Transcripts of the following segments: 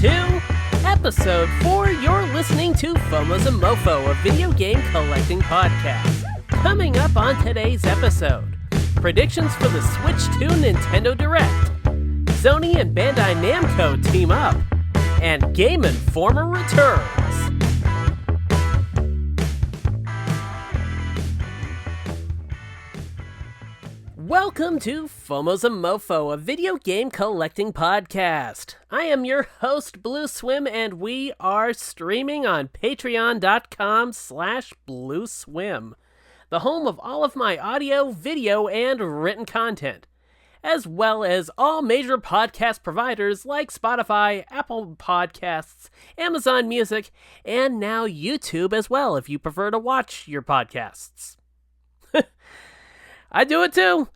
2, Episode 4. You're listening to FOMO's and MOFO, a video game collecting podcast. Coming up on today's episode, predictions for the Switch 2 Nintendo Direct, Sony and Bandai Namco team up, and Game Informer returns. Welcome to FOMO's and MOFO, a video game collecting podcast. I am your host, Blueswim, and we are streaming on patreon.com/blueswim, the home of all of my audio, video, and written content, as well as all major podcast providers like Spotify, Apple Podcasts, Amazon Music, and now YouTube as well if you prefer to watch your podcasts. I do it too.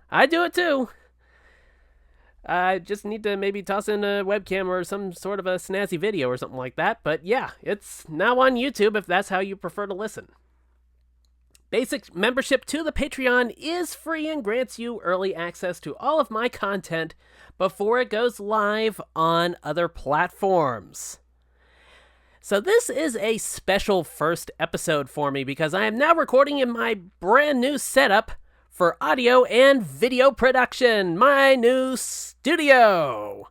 I just need to maybe toss in a webcam or some sort of a snazzy video or something like that. But yeah, it's now on YouTube if that's how you prefer to listen. Basic membership to the Patreon is free and grants you early access to all of my content before it goes live on other platforms. So this is a special first episode for me because I am now recording in my brand new setup for audio and video production, my new studio.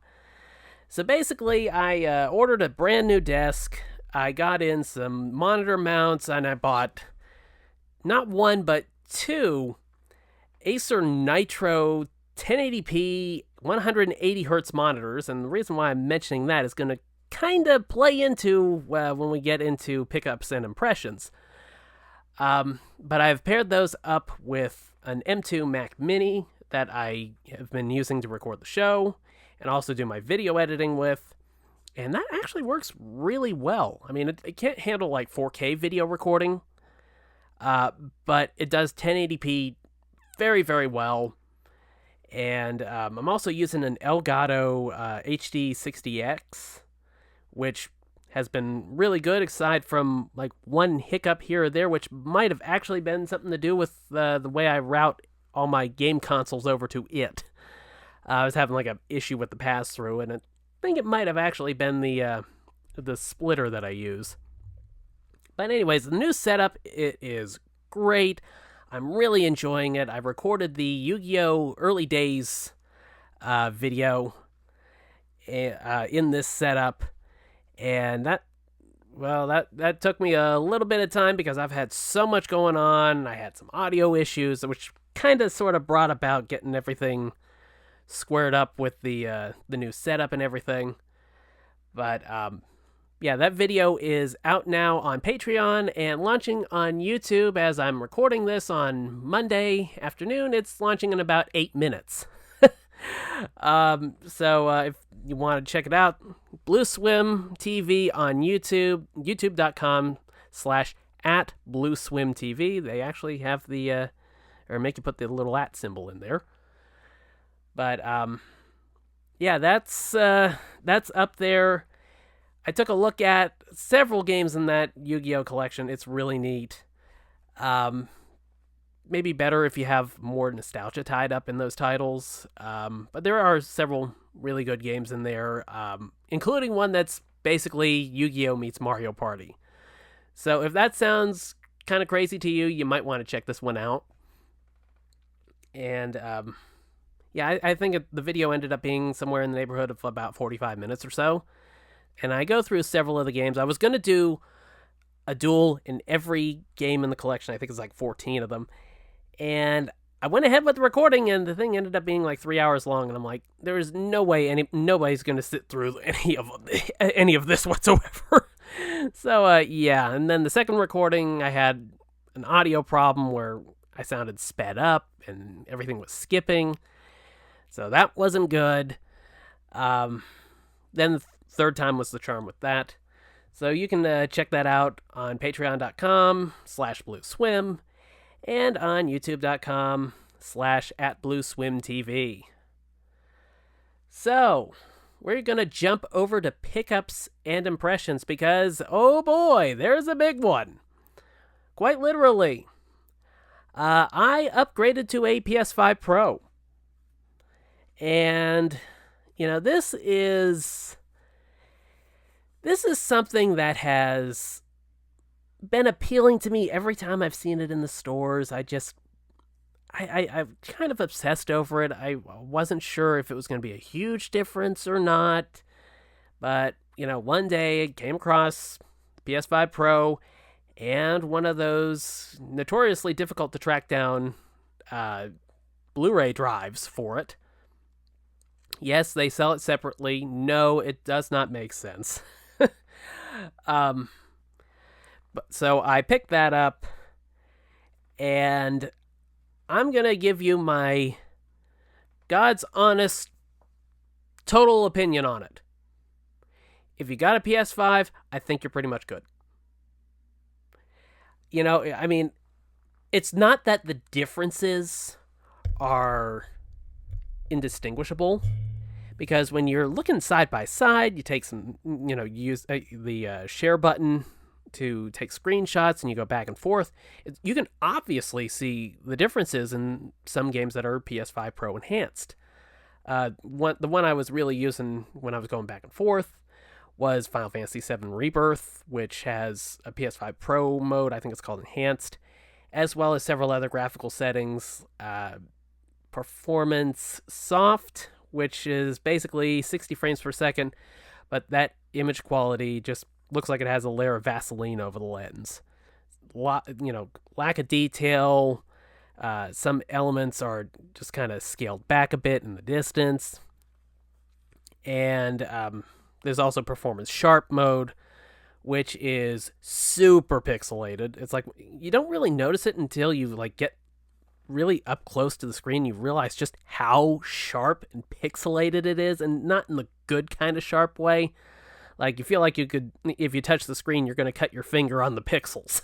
So basically, I ordered a brand new desk, I got in some monitor mounts, and I bought not one, but two Acer Nitro 1080p 180 hertz monitors, and the reason why I'm mentioning that is going to kind of play into when we get into pickups and impressions. But I've paired those up with an M2 Mac Mini that I have been using to record the show and also do my video editing with, and that actually works really well. I mean, it can't handle like 4K video recording, but it does 1080p very, very well. And I'm also using an Elgato HD60X, which has been really good, aside from like one hiccup here or there, which might have actually been something to do with the way I route all my game consoles over to it. I was having like an issue with the pass-through, and I think it might have actually been the splitter that I use. But anyways, the new setup, it is great. I'm really enjoying it. I recorded the Yu-Gi-Oh! Early Days video in this setup. And that took me a little bit of time because I've had so much going on. I had some audio issues, which kind of sort of brought about getting everything squared up with the new setup and everything. But yeah, that video is out now on Patreon and launching on YouTube as I'm recording this on Monday afternoon. It's launching in about 8 minutes. So if you want to check it out, Blueswim TV on YouTube, youtube.com/@blueswimtv. They actually have the, or make you put the little @ symbol in there. But, yeah, that's up there. I took a look at several games in that Yu-Gi-Oh! Collection. It's really neat. Maybe better if you have more nostalgia tied up in those titles. But there are several really good games in there, including one that's basically Yu-Gi-Oh! Meets Mario Party. So if that sounds kind of crazy to you, you might want to check this one out. And yeah, I think the video ended up being somewhere in the neighborhood of about 45 minutes or so. And I go through several of the games. I was going to do a duel in every game in the collection. I think it's like 14 of them. And I went ahead with the recording, and the thing ended up being like 3 hours long. And I'm like, there is no way nobody's going to sit through any of this whatsoever. So, yeah. And then the second recording, I had an audio problem where I sounded sped up and everything was skipping. So that wasn't good. Then the third time was the charm with that. So you can check that out on patreon.com/blueswim. And on youtube.com/@blueswimtv. So, we're going to jump over to pickups and impressions because, oh boy, there's a big one. Quite literally. I upgraded to a PS5 Pro. And, you know, this is This is something that has been appealing to me every time I've seen it in the stores. I'm kind of obsessed over it. I wasn't sure if it was going to be a huge difference or not. But, one day I came across PS5 Pro and one of those notoriously difficult to track down Blu-ray drives for it. Yes, they sell it separately. No, it does not make sense. So I picked that up, and I'm going to give you my God's honest total opinion on it. If you got a PS5, I think you're pretty much good. It's not that the differences are indistinguishable, because when you're looking side by side, you take some, use the share button to take screenshots and you go back and forth. You can obviously see the differences in some games that are PS5 Pro enhanced. The one I was really using when I was going back and forth was Final Fantasy VII Rebirth, which has a PS5 Pro mode, I think it's called Enhanced, as well as several other graphical settings. Performance Soft, which is basically 60 frames per second, but that image quality just looks like it has a layer of Vaseline over the lens. Lack of detail. Some elements are just kind of scaled back a bit in the distance. And there's also Performance Sharp mode, which is super pixelated. It's like you don't really notice it until you get really up close to the screen. You realize just how sharp and pixelated it is, and not in the good kind of sharp way. Like, you feel like you could, if you touch the screen, you're going to cut your finger on the pixels.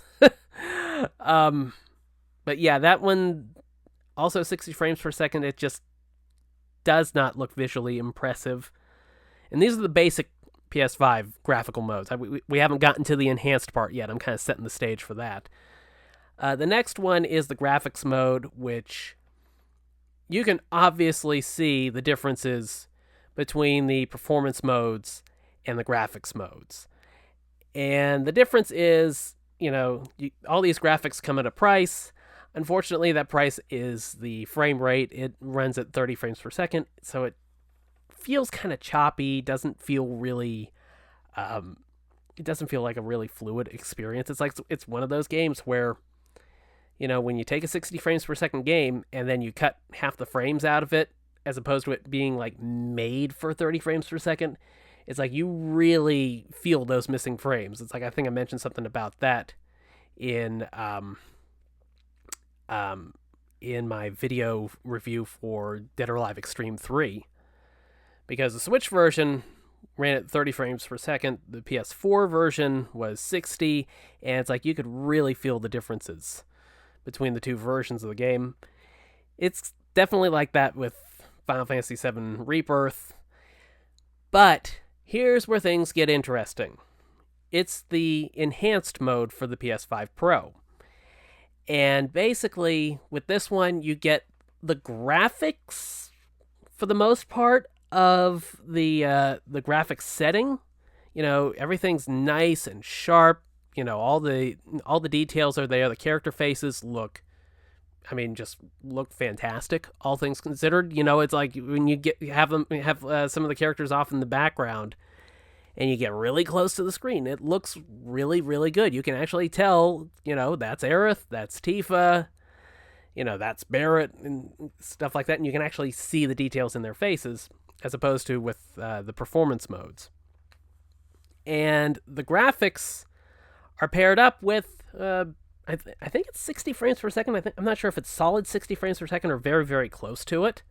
But yeah, that one, also 60 frames per second, it just does not look visually impressive. And these are the basic PS5 graphical modes. We haven't gotten to the enhanced part yet. I'm kind of setting the stage for that. The next one is the graphics mode, which you can obviously see the differences between the performance modes and the graphics modes. And the difference is, all these graphics come at a price. Unfortunately, that price is the frame rate. It runs at 30 frames per second, so it feels kind of choppy, doesn't feel really... it doesn't feel like a really fluid experience. It's one of those games where, when you take a 60 frames per second game and then you cut half the frames out of it, as opposed to it being made for 30 frames per second, it's like you really feel those missing frames. It's like, I think I mentioned something about that in my video review for Dead or Alive Extreme 3. Because the Switch version ran at 30 frames per second, the PS4 version was 60, and it's like you could really feel the differences between the two versions of the game. It's definitely like that with Final Fantasy VII Rebirth. But here's where things get interesting. It's the enhanced mode for the PS5 Pro. And basically, with this one, you get the graphics, for the most part, of the graphics setting. Everything's nice and sharp. All the details are there. The character faces look fantastic, all things considered. It's like when you have some of the characters off in the background and you get really close to the screen, it looks really, really good. You can actually tell, that's Aerith, that's Tifa, that's Barrett and stuff like that, and you can actually see the details in their faces, as opposed to with the performance modes. And the graphics are paired up with, I think it's 60 frames per second. I'm not sure if it's solid 60 frames per second or very, very close to it.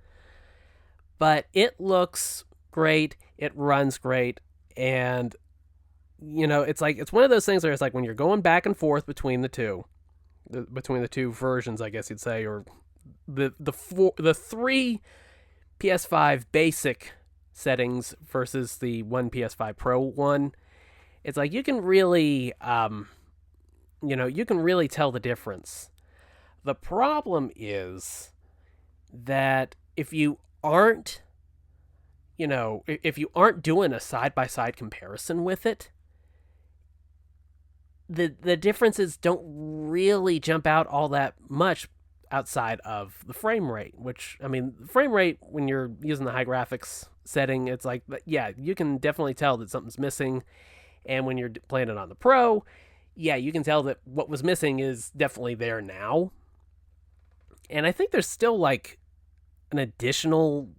But it looks great. It runs great. And, it's one of those things where it's like when you're going back and forth between the two versions, I guess you'd say, or the three PS5 basic settings versus the one PS5 Pro one. It's like you can really, you can really tell the difference. The problem is that if you aren't doing a side-by-side comparison with it, the differences don't really jump out all that much outside of the frame rate, which, I mean, the frame rate when you're using the high graphics setting, it's like, yeah, you can definitely tell that something's missing. And when you're playing it on the Pro, yeah, you can tell that what was missing is definitely there now. And I think there's still like an additional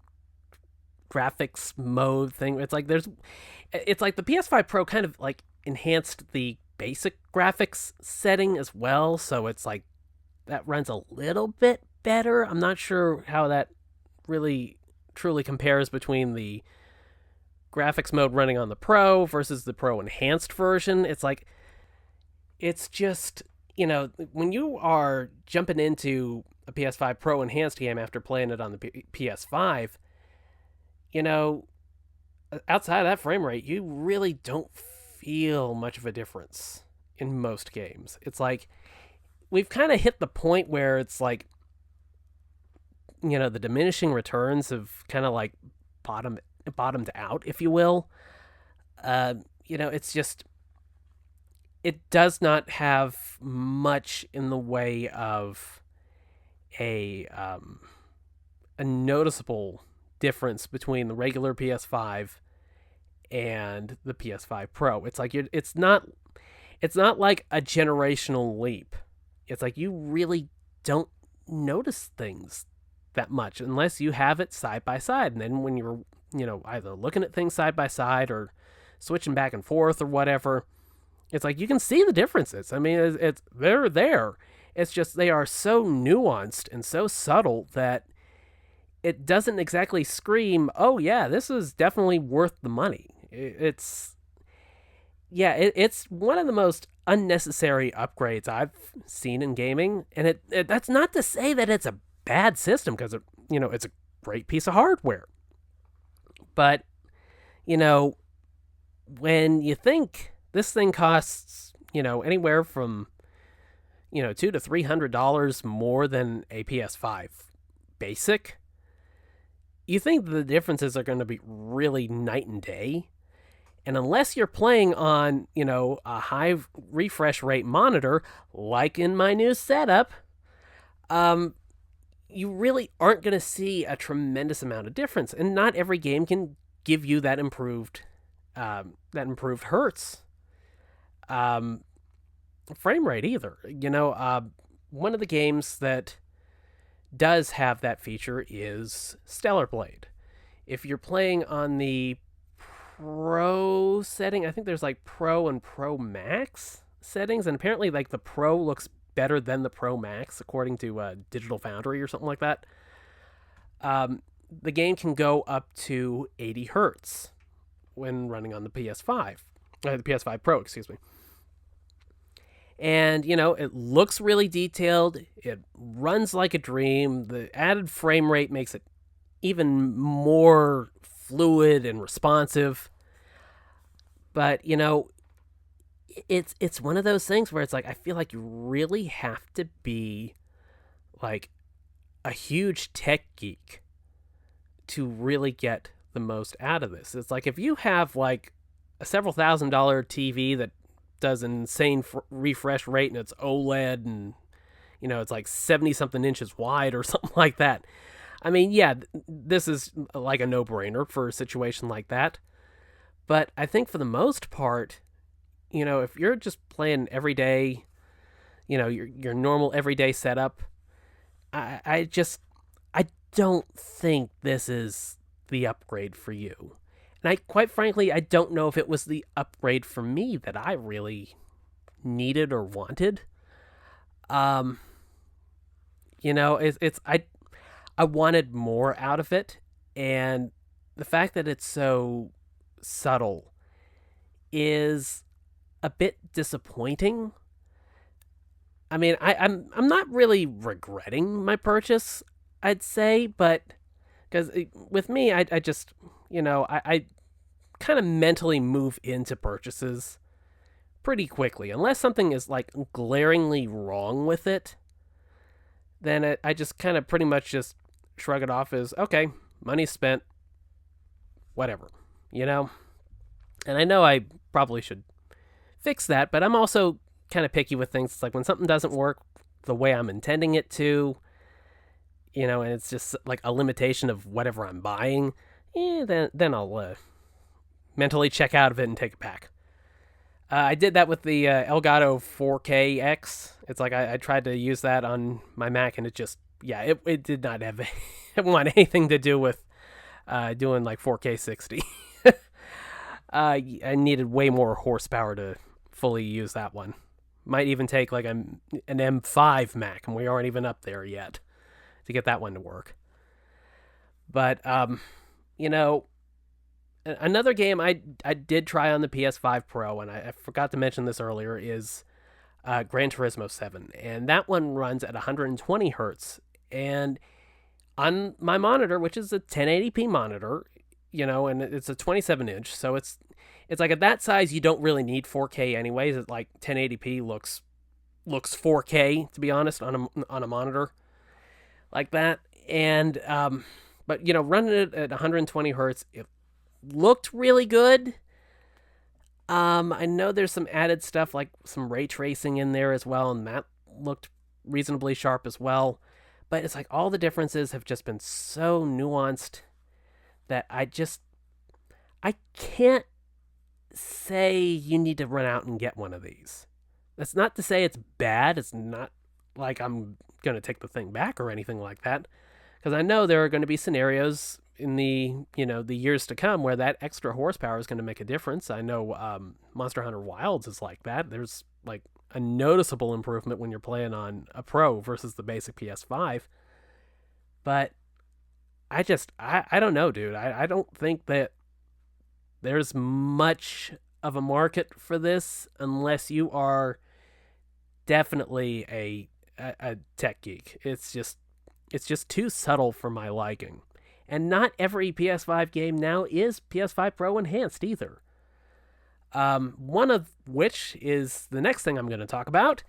graphics mode thing. It's like the PS5 Pro kind of like enhanced the basic graphics setting as well, so it's like that runs a little bit better. I'm not sure how that really truly compares between the graphics mode running on the Pro versus the Pro enhanced version. It's like, it's just, when you are jumping into a PS5 Pro enhanced game after playing it on the PS5, outside of that frame rate, you really don't feel much of a difference in most games. It's like, we've kind of hit the point where it's like, the diminishing returns have kind of like bottomed out, if you will. It's just, it does not have much in the way of a noticeable difference between the regular PS5 and the PS5 Pro. It's like it's not like a generational leap. It's like you really don't notice things that much unless you have it side by side. And then when you're, either looking at things side by side or switching back and forth or whatever, it's like you can see the differences. I mean, they're there. It's just they are so nuanced and so subtle that it doesn't exactly scream, oh yeah, this is definitely worth the money. It's one of the most unnecessary upgrades I've seen in gaming, and that's not to say that it's a bad system, because it's a great piece of hardware. But when you think this thing costs anywhere from $200 to $300 more than a PS5 basic, you think the differences are going to be really night and day. And unless you're playing on, a high refresh rate monitor, like in my new setup, you really aren't going to see a tremendous amount of difference. And not every game can give you that improved hertz frame rate either. One of the games that does have that feature is Stellar Blade. If you're playing on the Pro setting, I think there's like Pro and Pro Max settings, and apparently like the Pro looks better than the Pro Max according to Digital Foundry or something like that. The game can go up to 80 hertz when running on the PS5, the PS5 Pro, excuse me. And, it looks really detailed. It runs like a dream. The added frame rate makes it even more fluid and responsive. But, it's one of those things where it's like, I feel like you really have to be like a huge tech geek to really get the most out of this. It's like if you have like a several $1,000 TV that does an insane refresh rate and it's OLED and it's like 70 something inches wide or something like that. I mean, yeah, this is like a no-brainer for a situation like that. But I think for the most part, if you're just playing every day, your normal everyday setup, I don't think this is the upgrade for you. And quite frankly, I don't know if it was the upgrade for me that I really needed or wanted. I wanted more out of it, and the fact that it's so subtle is a bit disappointing. I mean, I'm not really regretting my purchase, I'd say, but because with me, I just, I kind of mentally move into purchases pretty quickly. Unless something is like glaringly wrong with it, then I just kind of pretty much just shrug it off as, okay, money spent, whatever, And I know I probably should fix that, but I'm also kind of picky with things. It's like when something doesn't work the way I'm intending it to, and it's just like a limitation of whatever I'm buying, then I'll mentally check out of it and take it back. I did that with the Elgato 4KX. It's like I tried to use that on my Mac, and it did not have want anything to do with doing like 4K 60. I needed way more horsepower to fully use that one. Might even take like an M5 Mac, and we aren't even up there yet to get that one to work. But another game I did try on the PS5 Pro, and I forgot to mention this earlier, is Gran Turismo 7. And that one runs at 120 hertz. And on my monitor, which is a 1080p monitor, and it's a 27-inch, so it's like at that size, you don't really need 4K anyways. It's like 1080p looks 4K, to be honest, on a monitor like that. And but running it at 120 hertz, it looked really good. I know there's some added stuff like some ray tracing in there as well, and that looked reasonably sharp as well. But it's like all the differences have just been so nuanced that I can't say you need to run out and get one of these. That's not to say it's bad. It's not like I'm going to take the thing back or anything like that. Because I know there are going to be scenarios in the years to come where that extra horsepower is going to make a difference. I know Monster Hunter Wilds is like that. There's like a noticeable improvement when you're playing on a Pro versus the basic PS5. But I don't know, dude. I don't think that there's much of a market for this unless you are definitely a tech geek. It's just too subtle for my liking. And not every PS5 game now is PS5 Pro enhanced either. One of which is the next thing I'm going to talk about,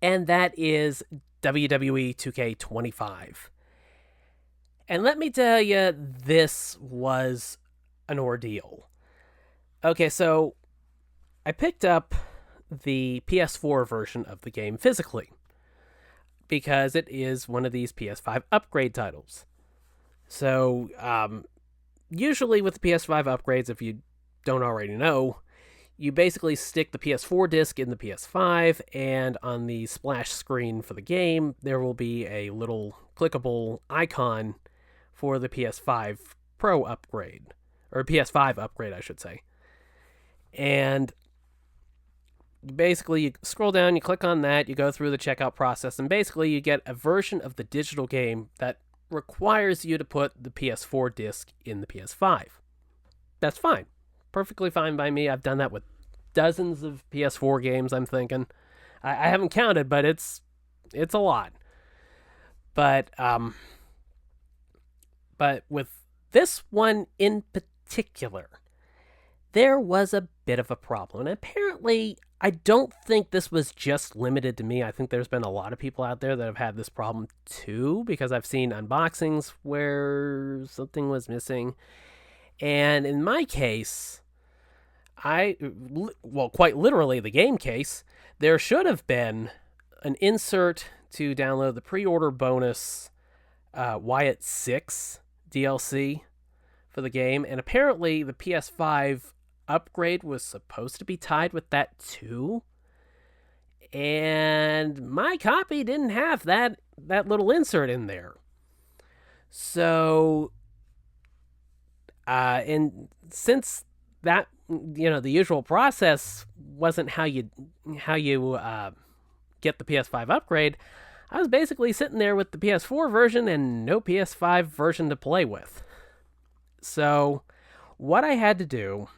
and that is WWE 2K25. And let me tell you, this was an ordeal. Okay, so I picked up the PS4 version of the game physically because it is one of these PS5 upgrade titles. So, usually with the PS5 upgrades, if you don't already know, you basically stick the PS4 disc in the PS5, and on the splash screen for the game, there will be a little clickable icon for the PS5 Pro upgrade, or PS5 upgrade, I should say. And basically, you scroll down, you click on that, you go through the checkout process, and basically you get a version of the digital game that requires you to put the PS4 disc in the PS5. That's fine. Perfectly fine by me. I've done that with dozens of PS4 games, I'm thinking. I haven't counted, but it's a lot. But with this one in particular, there was a bit of a problem. And apparently, I don't think this was just limited to me. I think there's been a lot of people out there that have had this problem too, because I've seen unboxings where something was missing. And in my case, quite literally the game case, there should have been an insert to download the pre-order bonus Wyatt 6 DLC for the game. And apparently the PS5 upgrade was supposed to be tied with that too, and my copy didn't have that little insert in there. So and since that, the usual process wasn't how you get the PS5 upgrade, I was basically sitting there with the PS4 version and no PS5 version to play with. So what I had to do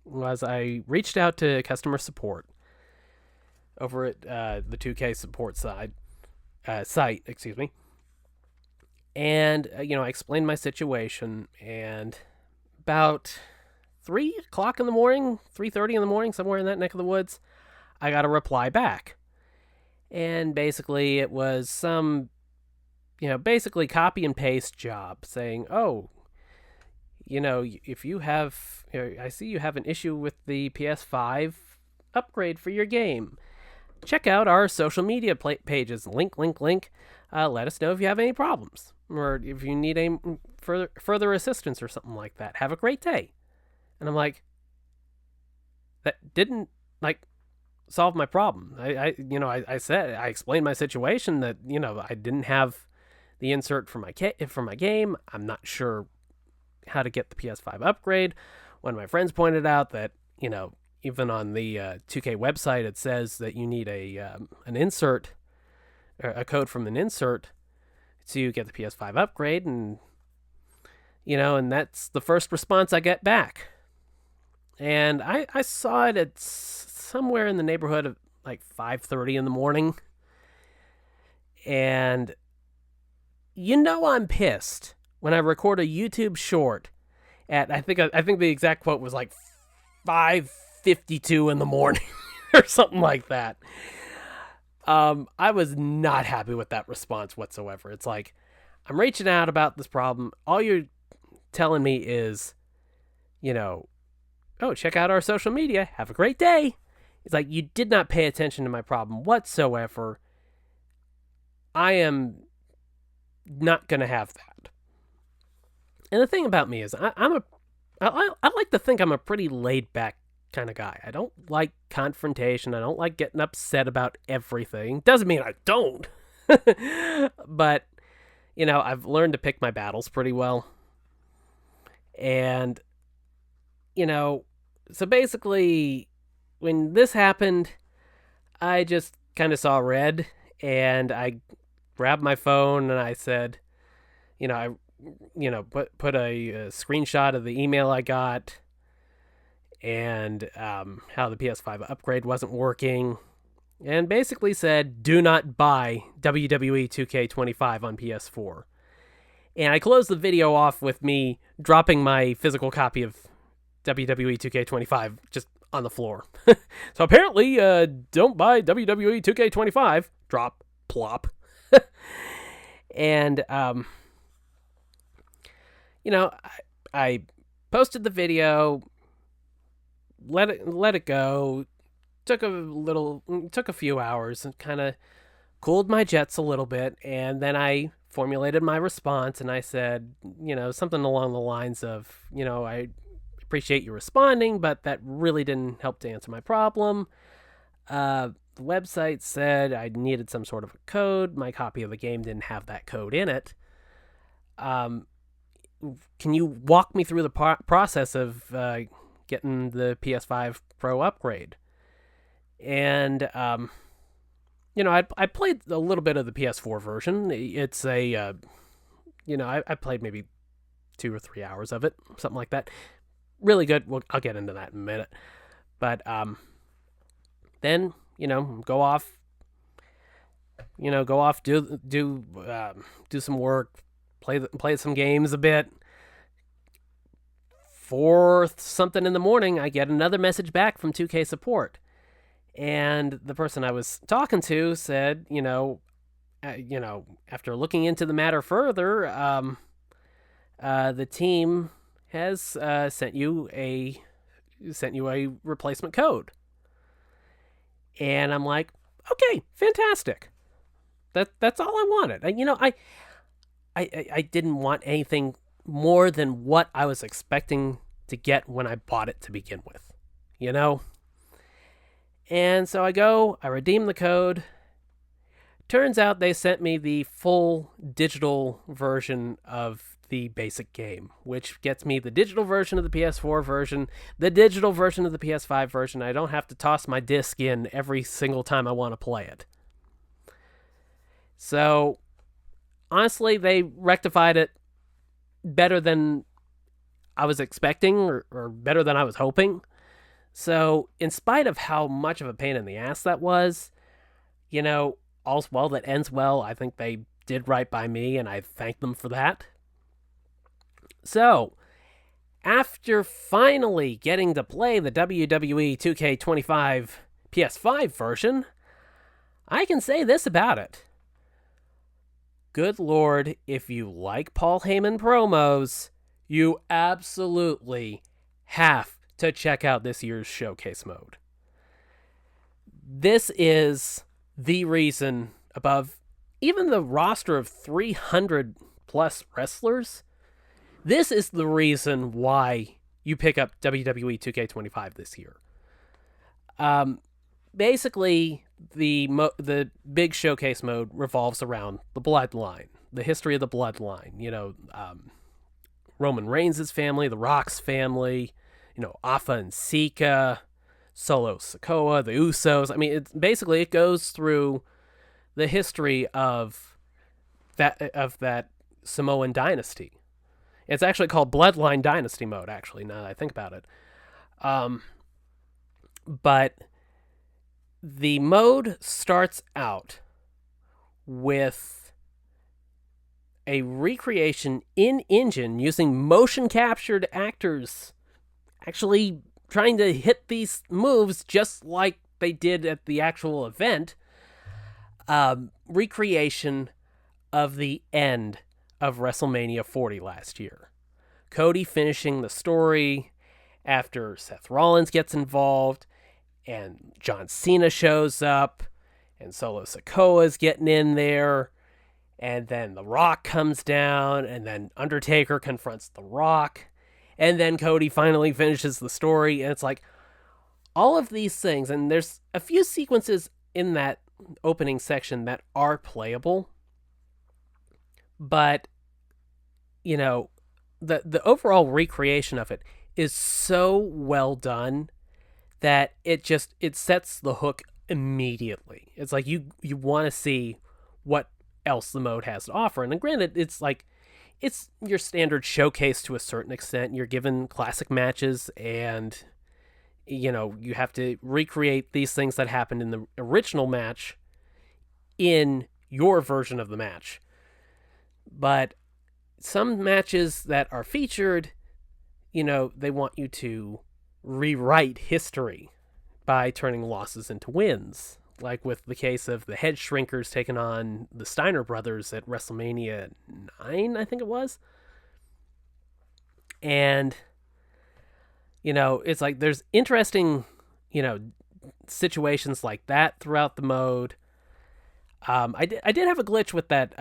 was I reached out to customer support over at the 2K support site, and I explained my situation, and about 3 o'clock in the morning, 3:30 in the morning, somewhere in that neck of the woods, I got a reply back. And basically it was some, basically copy and paste job saying, oh, if you have, I see you have an issue with the PS5 upgrade for your game. check out our social media pages. Link. Let us know if you have any problems or if you need any further assistance or something like that. Have a great day. And I'm like, that didn't solve my problem. I explained my situation that, I didn't have the insert for my game. I'm not sure how to get the PS5 upgrade. One of my friends pointed out that, even on the 2K website, it says that you need an insert, or a code from an insert to get the PS5 upgrade. And, and that's the first response I get back. And I saw it at somewhere in the neighborhood of 5:30 in the morning. And I'm pissed when I record a YouTube short at, I think the exact quote was 5:52 in the morning or something like that. I was not happy with that response whatsoever. It's like, I'm reaching out about this problem. All you're telling me is, oh, check out our social media. Have a great day. It's like, you did not pay attention to my problem whatsoever. I am not going to have that. And the thing about me is, I like to think I'm a pretty laid back kind of guy. I don't like confrontation. I don't like getting upset about everything. Doesn't mean I don't. But, I've learned to pick my battles pretty well. And, so basically, when this happened, I just kind of saw red, and I grabbed my phone and I said, put a screenshot of the email I got and how the PS5 upgrade wasn't working, and basically said, do not buy WWE 2K25 on PS4. And I closed the video off with me dropping my physical copy of WWE 2K25 just on the floor. So apparently, don't buy WWE 2K25. Drop, plop. And, I posted the video, let it go, took a few hours and kind of cooled my jets a little bit, and then I formulated my response, and I said, something along the lines of, I appreciate you responding, but that really didn't help to answer my problem. The website said I needed some sort of a code. My copy of the game didn't have that code in it. Can you walk me through the process of getting the PS5 Pro upgrade? And, I played a little bit of the PS4 version. It's I played maybe 2 or 3 hours of it, something like that. Really good. Well, I'll get into that in a minute. But then, go off, do some work, play some games a bit. 4 something in the morning, I get another message back from 2K support. And the person I was talking to said, after looking into the matter further, the team has sent you a replacement code. And I'm like, okay, fantastic. That's all I wanted. I didn't want anything more than what I was expecting to get when I bought it to begin with, And so I redeem the code. Turns out they sent me the full digital version of the basic game, which gets me the digital version of the PS4 version, the digital version of the PS5 version. I don't have to toss my disc in every single time I want to play it. So, honestly, they rectified it better than I was expecting, or better than I was hoping. So, in spite of how much of a pain in the ass that was, all's well that ends well. I think they did right by me, and I thank them for that. So, after finally getting to play the WWE 2K25 PS5 version, I can say this about it. Good Lord, if you like Paul Heyman promos, you absolutely have to check out this year's showcase mode. This is the reason, above even the roster of 300 plus wrestlers, this is the reason why you pick up WWE 2K25 this year. Basically, the big showcase mode revolves around the bloodline, the history of the bloodline. Roman Reigns' family, The Rock's family, Alpha and Sika, Solo Sikoa, the Usos. I mean, it goes through the history of that Samoan dynasty. It's actually called Bloodline Dynasty mode, actually, now that I think about it. But the mode starts out with a recreation in-engine using motion-captured actors actually trying to hit these moves just like they did at the actual event. Recreation of the end of WrestleMania 40 last year. Cody finishing the story after Seth Rollins gets involved and John Cena shows up and Solo Sikoa's getting in there, and then The Rock comes down, and then Undertaker confronts The Rock, and then Cody finally finishes the story, and it's like all of these things, and there's a few sequences in that opening section that are playable, but the overall recreation of it is so well done that it sets the hook immediately. It's like you want to see what else the mode has to offer. And granted, it's your standard showcase to a certain extent. You're given classic matches, and you have to recreate these things that happened in the original match in your version of the match. But some matches that are featured, they want you to rewrite history by turning losses into wins. Like with the case of the Head Shrinkers taking on the Steiner brothers at WrestleMania 9, I think it was. And, it's like there's interesting, situations like that throughout the mode. I did have a glitch with that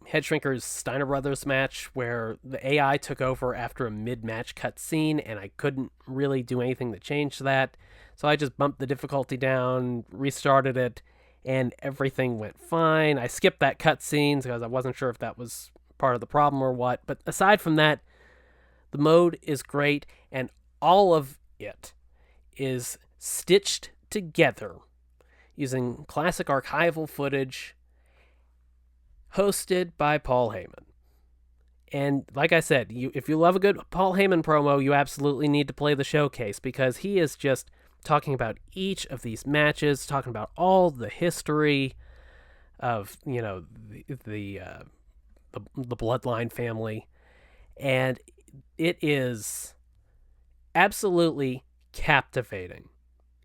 Head Shrinkers Steiner Brothers match where the AI took over after a mid-match cutscene, and I couldn't really do anything to change that. So I just bumped the difficulty down, restarted it, and everything went fine. I skipped that cutscene because I wasn't sure if that was part of the problem or what. But aside from that, the mode is great, and all of it is stitched together using classic archival footage hosted by Paul Heyman. And like I said, if you love a good Paul Heyman promo, you absolutely need to play the showcase, because he is just talking about each of these matches, talking about all the history of, the Bloodline family. And it is absolutely captivating.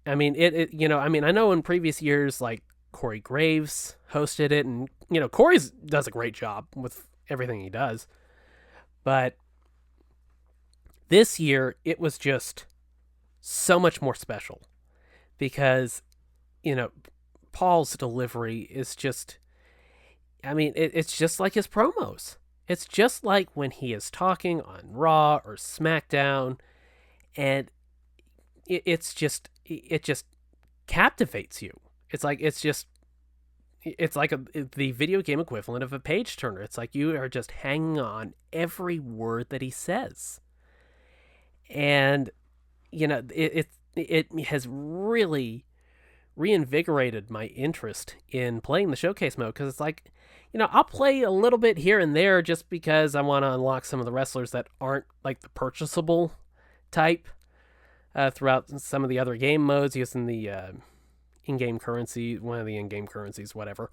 I mean, I know in previous years, like, Corey Graves hosted it, and, Corey does a great job with everything he does. But this year, it was just so much more special because, Paul's delivery is just, it's just like his promos. It's just like when he is talking on Raw or SmackDown, and it just captivates you. It's like the video game equivalent of a page turner. It's like you are just hanging on every word that he says. And it has really reinvigorated my interest in playing the showcase mode, because it's like, I'll play a little bit here and there just because I want to unlock some of the wrestlers that aren't like the purchasable type throughout some of the other game modes using the in-game currency, one of the in-game currencies, whatever.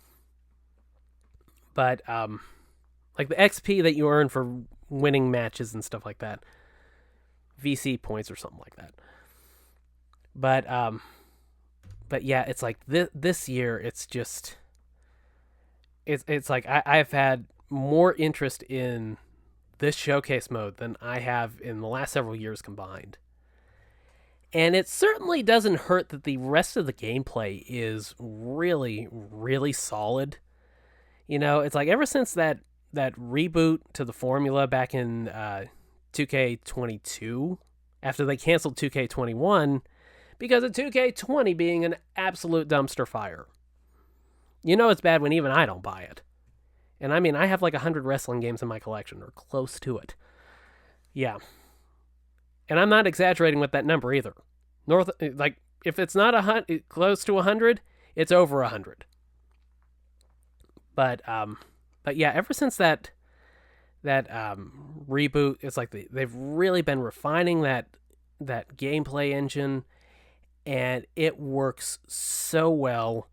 But like the XP that you earn for winning matches and stuff like that, VC points or something like that. But yeah, it's like this year, it's just it's like I've had more interest in this showcase mode than I have in the last several years combined. And it certainly doesn't hurt that the rest of the gameplay is really, really solid. It's like ever since that reboot to the formula back in 2K22, after they canceled 2K21 because of 2K20 being an absolute dumpster fire. It's bad when even I don't buy it. And I mean, I have like 100 wrestling games in my collection, or close to it. Yeah. And I'm not exaggerating with that number either. If it's not close to 100, it's over 100. But yeah, ever since that reboot, it's like they've really been refining that gameplay engine, and it works so well.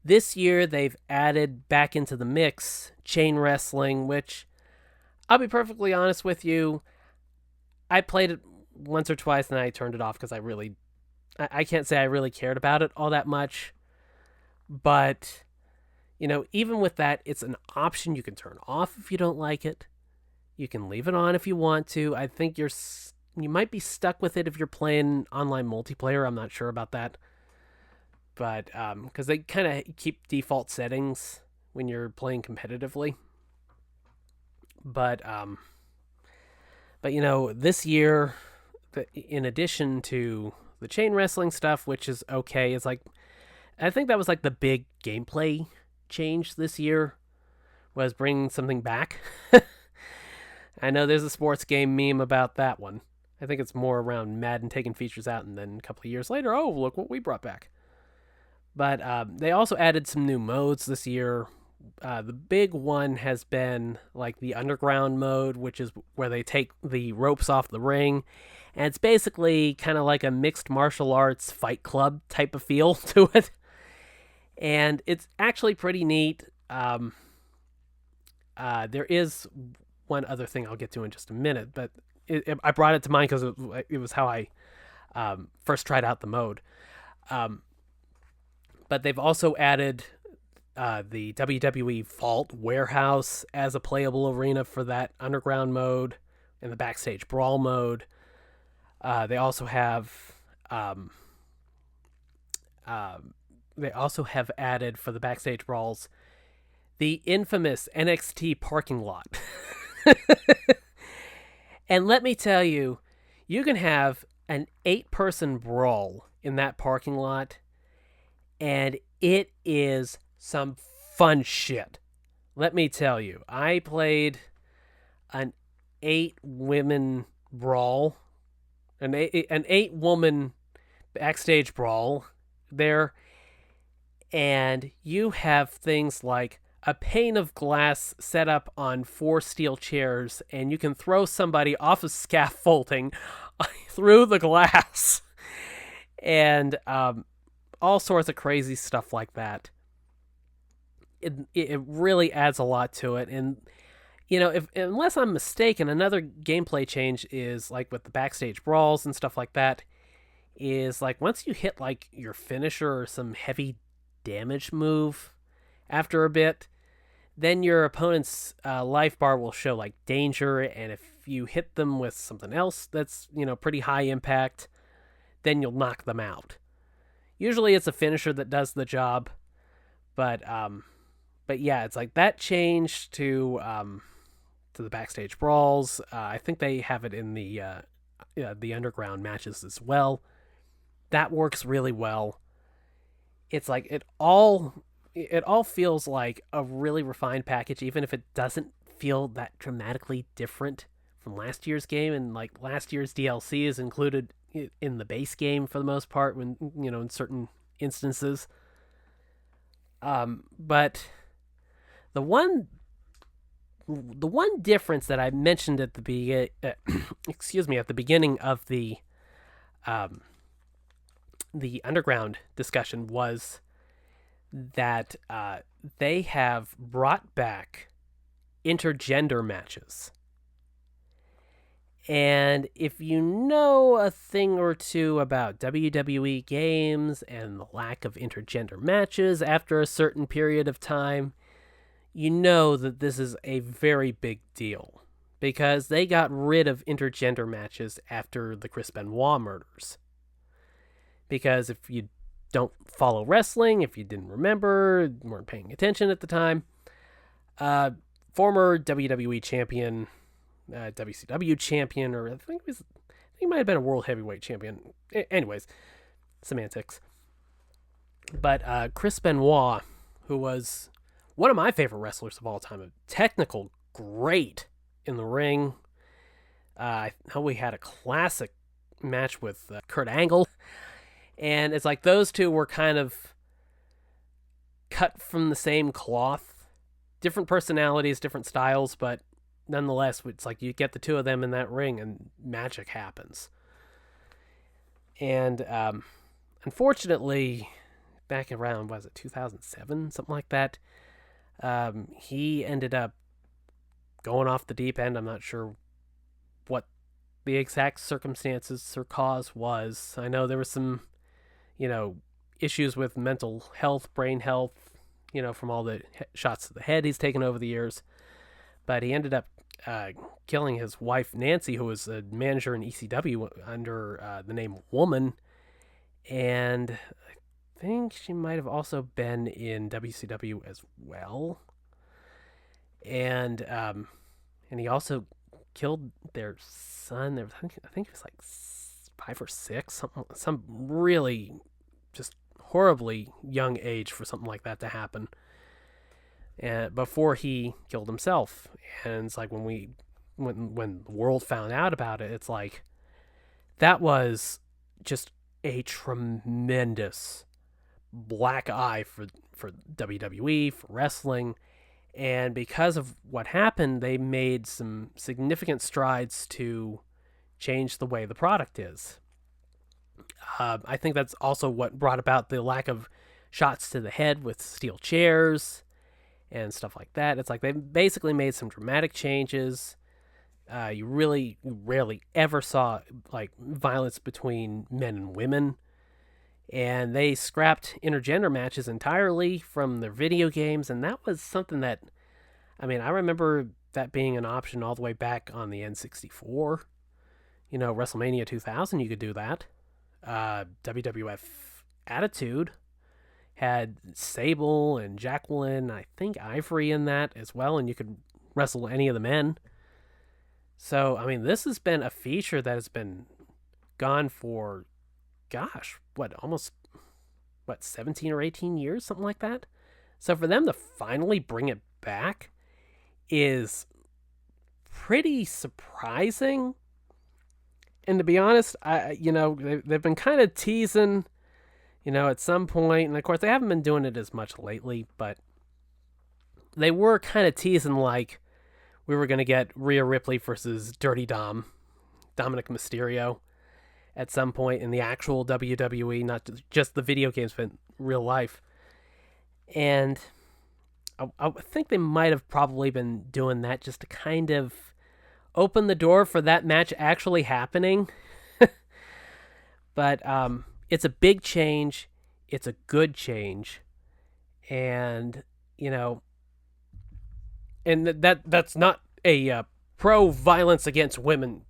This year, they've added back into the mix chain wrestling, which, I'll be perfectly honest with you, I played it once or twice and I turned it off because I can't say I really cared about it all that much. But, even with that, it's an option you can turn off if you don't like it. You can leave it on if you want to. I think you might be stuck with it if you're playing online multiplayer. I'm not sure about that. But because they kind of keep default settings when you're playing competitively. But this year, in addition to the chain wrestling stuff, which is okay, it's like I think that was like the big gameplay change this year, was bringing something back. I know there's a sports game meme about that one. I think it's more around Madden taking features out, and then a couple of years later, oh, look what we brought back. But they also added some new modes this year. The big one has been like the underground mode, which is where they take the ropes off the ring. And it's basically kind of like a mixed martial arts fight club type of feel to it. And it's actually pretty neat. There is one other thing I'll get to in just a minute, but I brought it to mind because it was how I first tried out the mode. But they've also added the WWE Vault Warehouse as a playable arena for that underground mode and the backstage brawl mode. They also have added for the backstage brawls the infamous NXT parking lot. And let me tell you, you can have an 8-person brawl in that parking lot, and it is some fun shit. Let me tell you, I played an 8-women brawl, an 8-woman backstage brawl there, and you have things like a pane of glass set up on 4 steel chairs, and you can throw somebody off of scaffolding through the glass, and all sorts of crazy stuff like that. It really adds a lot to it. And unless I'm mistaken, another gameplay change is like with the backstage brawls and stuff like that, is like once you hit like your finisher or some heavy damage move after a bit, then your opponent's life bar will show like danger, and if you hit them with something else that's pretty high impact, then you'll knock them out. Usually it's a finisher that does the job, but yeah, it's like that change to the backstage brawls. I think they have it in the underground matches as well. That works really well. It's like it all feels like a really refined package, even if it doesn't feel that dramatically different from last year's game. And like last year's DLC is included in the base game for the most part, when in certain instances. But the one difference that I mentioned at the at the beginning of the underground discussion was that they have brought back intergender matches. And if you know a thing or two about WWE games and the lack of intergender matches after a certain period of time, you know that this is a very big deal, because they got rid of intergender matches after the Chris Benoit murders. because if you don't follow wrestling, if you didn't remember, weren't paying attention at the time, former WWE champion, WCW champion, or I think he might have been a world heavyweight champion. Anyways, semantics. But Chris Benoit, who was one of my favorite wrestlers of all time, a technical great in the ring. I know we had a classic match with Kurt Angle, and it's like those two were kind of cut from the same cloth, different personalities, different styles, but nonetheless, it's like you get the two of them in that ring and magic happens. And unfortunately, back around, was it 2007, something like that, he ended up going off the deep end. I'm not sure what the exact circumstances or cause was. I know there was some, issues with mental health, brain health, from all the shots to the head he's taken over the years. But he ended up killing his wife, Nancy, who was a manager in ECW under the name Woman. And I think she might have also been in WCW as well. And he also killed their son. I think it was like 5 or 6, some really just horribly young age for something like that to happen. And before he killed himself, and it's like when the world found out about it, it's like that was just a tremendous black eye for WWE, for wrestling. And because of what happened, they made some significant strides to change the way the product is. I think that's also what brought about the lack of shots to the head with steel chairs and stuff like that. It's like they basically made some dramatic changes. You really rarely ever saw like violence between men and women. And they scrapped intergender matches entirely from their video games, and that was something that, I remember that being an option all the way back on the N64. WrestleMania 2000, you could do that. WWF Attitude had Sable and Jacqueline, I think Ivory in that as well, and you could wrestle any of the men. So, this has been a feature that has been gone for, gosh, almost 17 or 18 years, something like that. So for them to finally bring it back is pretty surprising. And to be honest, they've been kind of teasing, at some point, and of course they haven't been doing it as much lately, but they were kind of teasing like we were going to get Rhea Ripley versus Dirty Dominic Mysterio at some point in the actual WWE, not just the video games, but real life. And I think they might have probably been doing that just to kind of open the door for that match actually happening. But it's a big change. It's a good change. And, and that's not a pro-violence against women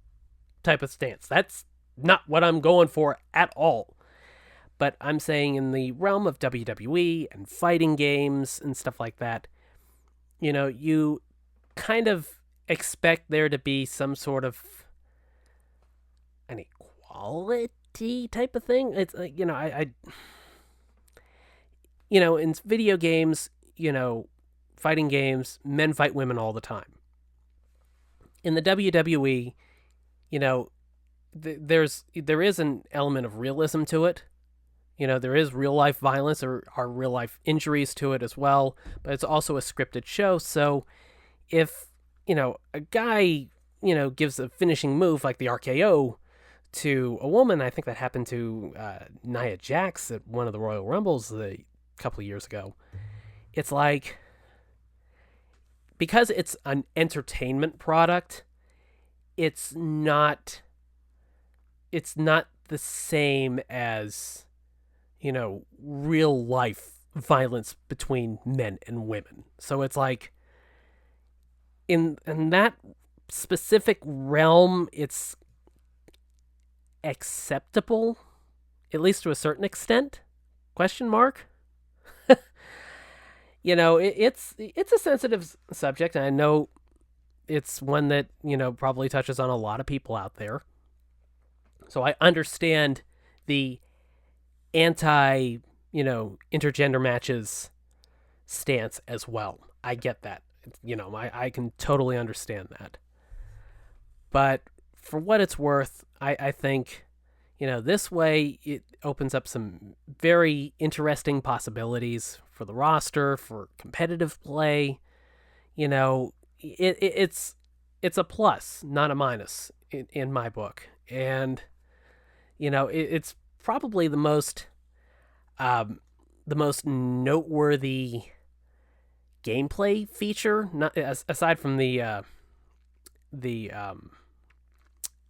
type of stance. That's not what I'm going for at all. But I'm saying in the realm of WWE and fighting games and stuff like that, you kind of expect there to be some sort of an equality type of thing. It's like, in video games, fighting games, men fight women all the time. In the WWE, there is an element of realism to it. There is real life violence or are real life injuries to it as well, but it's also a scripted show. So if, a guy, gives a finishing move like the RKO to a woman, I think that happened to Nia Jax at one of the Royal Rumbles a couple of years ago. It's like, because it's an entertainment product, it's not the same as, real life violence between men and women. So it's like, in that specific realm, it's acceptable at least to a certain extent? Question mark. It's a sensitive subject, and I know it's one that, probably touches on a lot of people out there. So I understand the anti, intergender matches stance as well. I get that. I can totally understand that. But for what it's worth, I think, this way it opens up some very interesting possibilities for the roster, for competitive play. It's a plus, not a minus in my book. And, it's probably the most noteworthy gameplay feature, not aside from the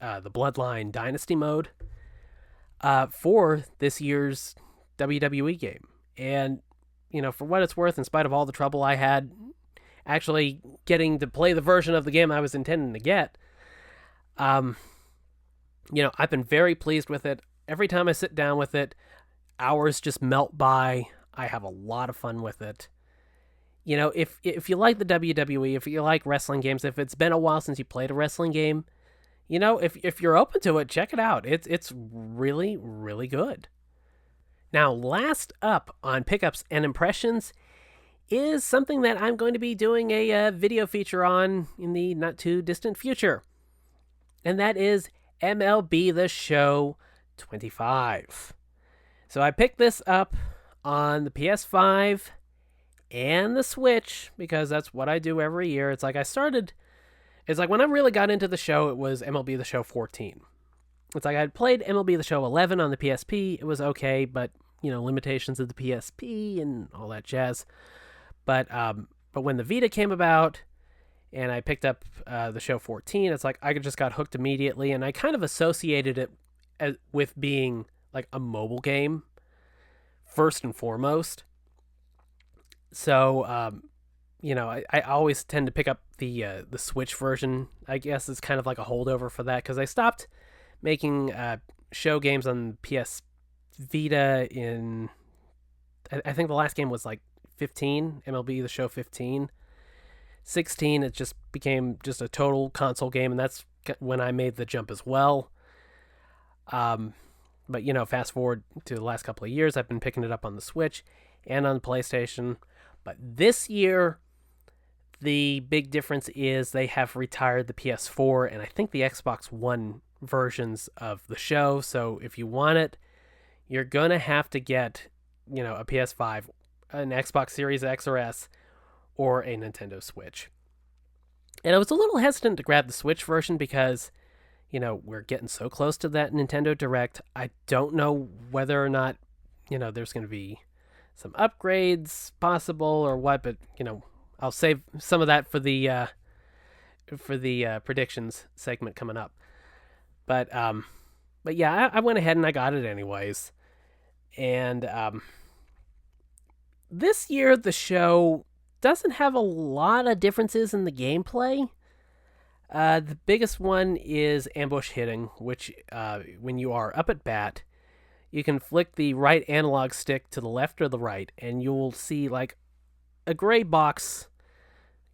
Bloodline Dynasty mode, for this year's WWE game. And, for what it's worth, in spite of all the trouble I had actually getting to play the version of the game I was intending to get, I've been very pleased with it. Every time I sit down with it, hours just melt by. I have a lot of fun with it. If you like the WWE, if you like wrestling games, if it's been a while since you played a wrestling game, if you're open to it, check it out. It's really, really good. Now, last up on pickups and impressions is something that I'm going to be doing a video feature on in the not too distant future. And that is MLB The Show 25. So I picked this up on the PS5 and the Switch because that's what I do every year. It's like when I really got into the show, it was MLB The Show 14. It's like I'd played MLB The Show 11 on the PSP. It was okay, but, limitations of the PSP and all that jazz. But when the Vita came about and I picked up the show 14, it's like I just got hooked immediately, and I kind of associated it with being like a mobile game first and foremost. So, I always tend to pick up the Switch version. I guess it's kind of like a holdover for that because I stopped making show games on PS Vita in, I think the last game was like 15, MLB The Show 15. 16, it just became just a total console game, and that's when I made the jump as well. But, fast forward to the last couple of years, I've been picking it up on the Switch and on the PlayStation. But this year, the big difference is they have retired the PS4 and I think the Xbox One versions of the show. So if you want it, you're going to have to get, a PS5, an Xbox Series X or S, or a Nintendo Switch. And I was a little hesitant to grab the Switch version because, we're getting so close to that Nintendo Direct. I don't know whether or not, there's going to be some upgrades possible or what, but, I'll save some of that for the predictions segment coming up. But yeah, I went ahead and I got it anyways. And this year, the show doesn't have a lot of differences in the gameplay. The biggest one is ambush hitting, which when you are up at bat, you can flick the right analog stick to the left or the right, and you will see like a gray box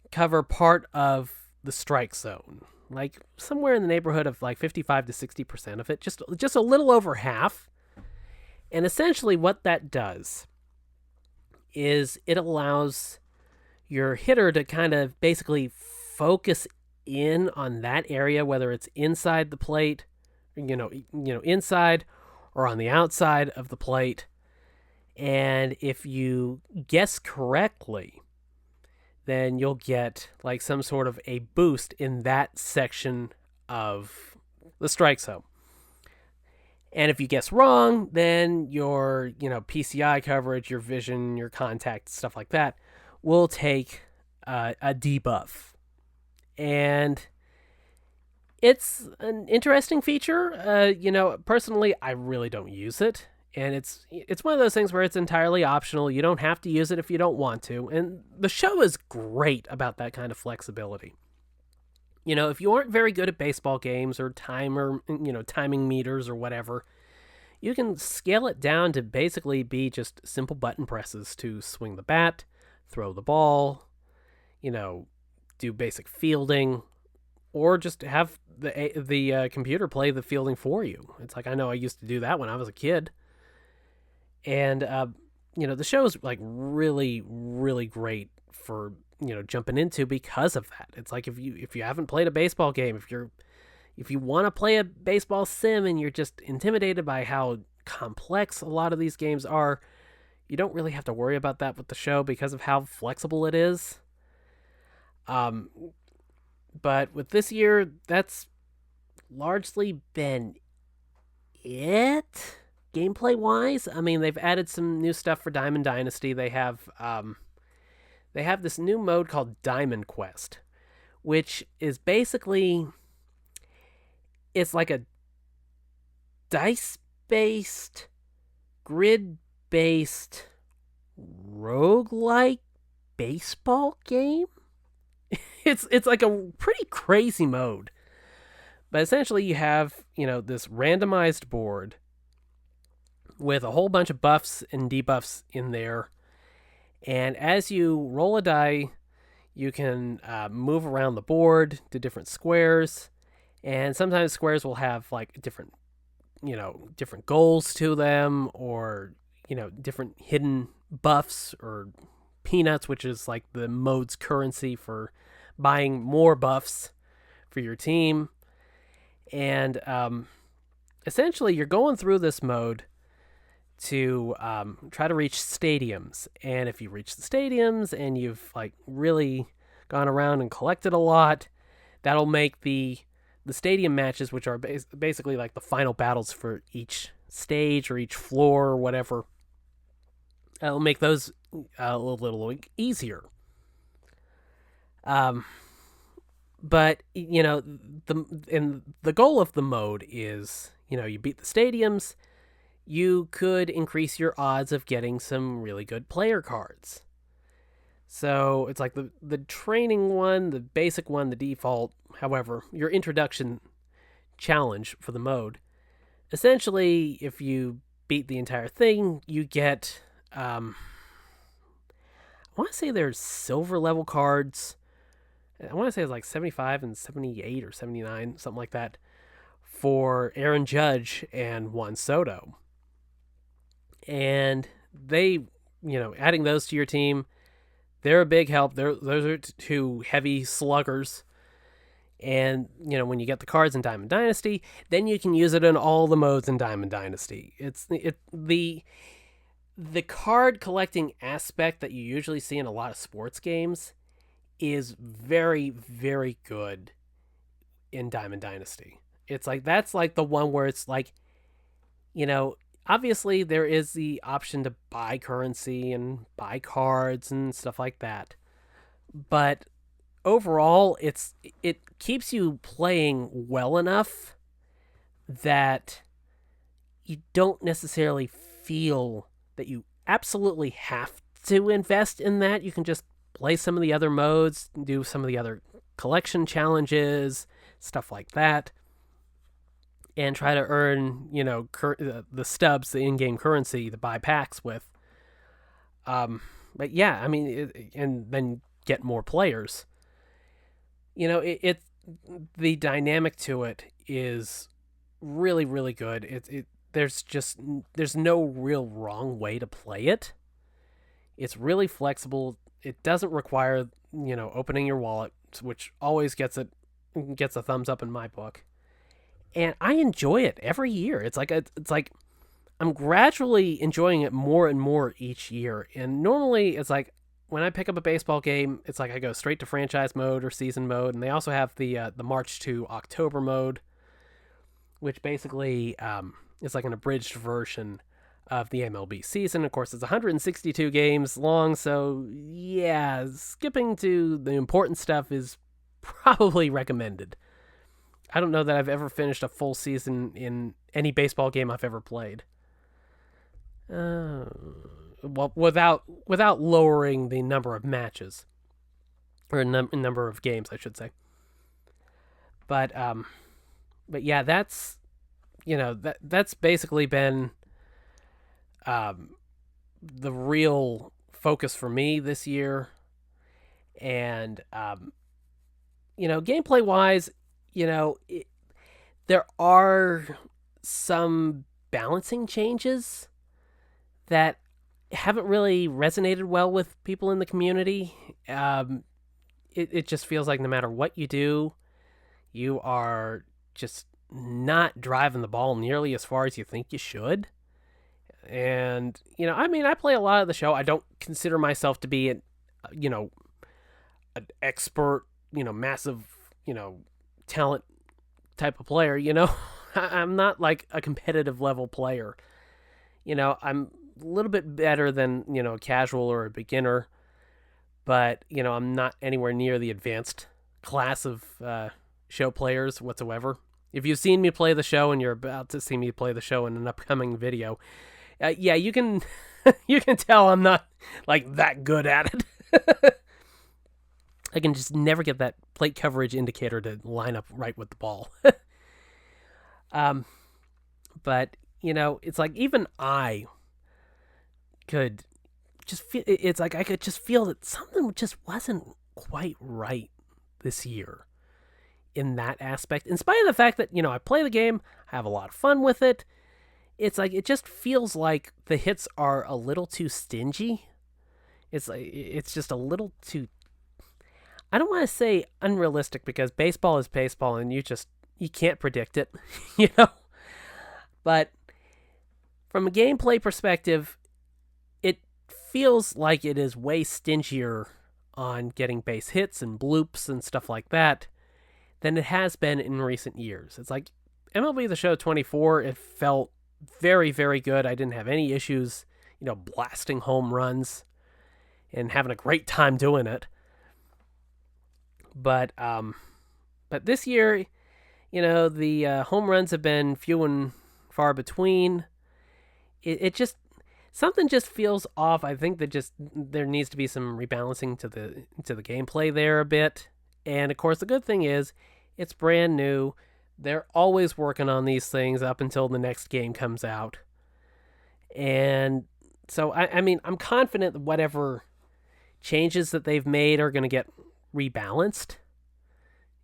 cover part of the strike zone, like somewhere in the neighborhood of like 55 to 60% of it, just a little over half. And essentially what that does is it allows your hitter to kind of basically focus in on that area, whether it's inside the plate, inside or on the outside of the plate. And if you guess correctly, then you'll get like some sort of a boost in that section of the strike zone. And if you guess wrong, then your, PCI coverage, your vision, your contact, stuff like that will take a debuff. And it's an interesting feature. Personally, I really don't use it. And it's one of those things where it's entirely optional. You don't have to use it if you don't want to. And the show is great about that kind of flexibility. If you aren't very good at baseball games or timing meters or whatever, you can scale it down to basically be just simple button presses to swing the bat, throw the ball, do basic fielding, or just have the computer play the fielding for you. It's like, I know I used to do that when I was a kid. And, the show is like really, really great for, jumping into because of that. It's like if you haven't played a baseball game, if you want to play a baseball sim and you're just intimidated by how complex a lot of these games are, you don't really have to worry about that with the show because of how flexible it is. But with this year, that's largely been it, gameplay wise. I mean, they've added some new stuff for Diamond Dynasty. They have this new mode called Diamond Quest, which is basically, it's like a dice-based, grid-based, roguelike baseball game. It's like a pretty crazy mode. But essentially you have, this randomized board with a whole bunch of buffs and debuffs in there. And as you roll a die, you can move around the board to different squares. And sometimes squares will have like different goals to them, or, different hidden buffs or peanuts, which is like the mode's currency for buying more buffs for your team. And essentially you're going through this mode to try to reach stadiums. And if you reach the stadiums and you've like really gone around and collected a lot, that'll make the stadium matches, which are basically like the final battles for each stage or each floor or whatever, it'll make those a little easier. But the goal of the mode is, you beat the stadiums, you could increase your odds of getting some really good player cards. So it's like the training one, the basic one, the default. However, your introduction challenge for the mode, essentially, if you beat the entire thing, you get, I want to say there's silver level cards. I want to say it's like 75 and 78 or 79, something like that, for Aaron Judge and Juan Soto. And they, adding those to your team, they're a big help. Those are two heavy sluggers. And, when you get the cards in Diamond Dynasty, then you can use it in all the modes in Diamond Dynasty. The card collecting aspect that you usually see in a lot of sports games is very, very good in Diamond Dynasty. It's like, that's like the one where it's like, obviously there is the option to buy currency and buy cards and stuff like that. But overall, it keeps you playing well enough that you don't necessarily feel that you absolutely have to invest in that. You can just play some of the other modes, do some of the other collection challenges, stuff like that, and try to earn, the stubs, the in-game currency to buy packs with. But yeah, I mean, and then get more players. The dynamic to it is really, really good. There's no real wrong way to play it. It's really flexible. It doesn't require, opening your wallet, which always gets a thumbs up in my book. And I enjoy it every year. It's like I'm gradually enjoying it more and more each year. And normally it's like when I pick up a baseball game, it's like I go straight to franchise mode or season mode. And they also have the March to October mode, which basically is like an abridged version of the MLB season. Of course, it's 162 games long, so yeah, skipping to the important stuff is probably recommended. I don't know that I've ever finished a full season in any baseball game I've ever played. Well, without lowering the number of matches, or number of games, I should say. But yeah, that's that's basically been the real focus for me this year. And gameplay wise, there are some balancing changes that haven't really resonated well with people in the community. It just feels like no matter what you do, you are just not driving the ball nearly as far as you think you should. And, I play a lot of the show. I don't consider myself to be an expert, massive, talent type of player, I'm not like a competitive level player. I'm a little bit better than, a casual or a beginner, but, I'm not anywhere near the advanced class of show players whatsoever. If you've seen me play the show and you're about to see me play the show in an upcoming video, yeah, you can you can tell I'm not like that good at it. I can just never get that plate coverage indicator to line up right with the ball. But it's like even I could just feel. It's like I could just feel that something just wasn't quite right this year in that aspect. In spite of the fact that I play the game, I have a lot of fun with it. It's like it just feels like the hits are a little too stingy. It's like it's just a little too. I don't want to say unrealistic because baseball is baseball and you can't predict it, But from a gameplay perspective, it feels like it is way stingier on getting base hits and bloops and stuff like that than it has been in recent years. It's like MLB The Show 24, it felt very, very good. I didn't have any issues, blasting home runs and having a great time doing it. But this year, the home runs have been few and far between. It just something just feels off. I think that there needs to be some rebalancing to the gameplay there a bit. And of course, the good thing is it's brand new. They're always working on these things up until the next game comes out. And so I'm confident that whatever changes that they've made are going to get rebalanced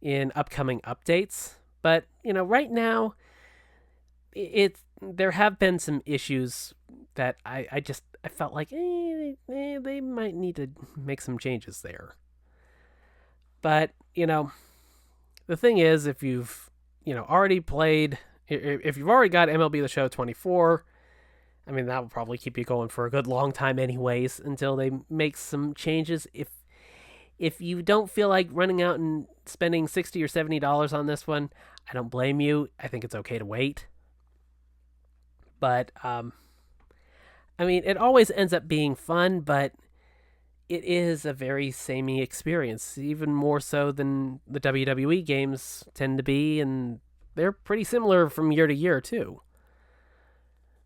in upcoming updates. But, right now, there have been some issues that I felt like they might need to make some changes there. But, the thing is, if you've, already played, if you've already got MLB The Show 24, that will probably keep you going for a good long time anyways until they make some changes. If you don't feel like running out and spending $60 or $70 on this one, I don't blame you. I think it's okay to wait. But, it always ends up being fun, but it is a very samey experience, even more so than the WWE games tend to be, and they're pretty similar from year to year, too.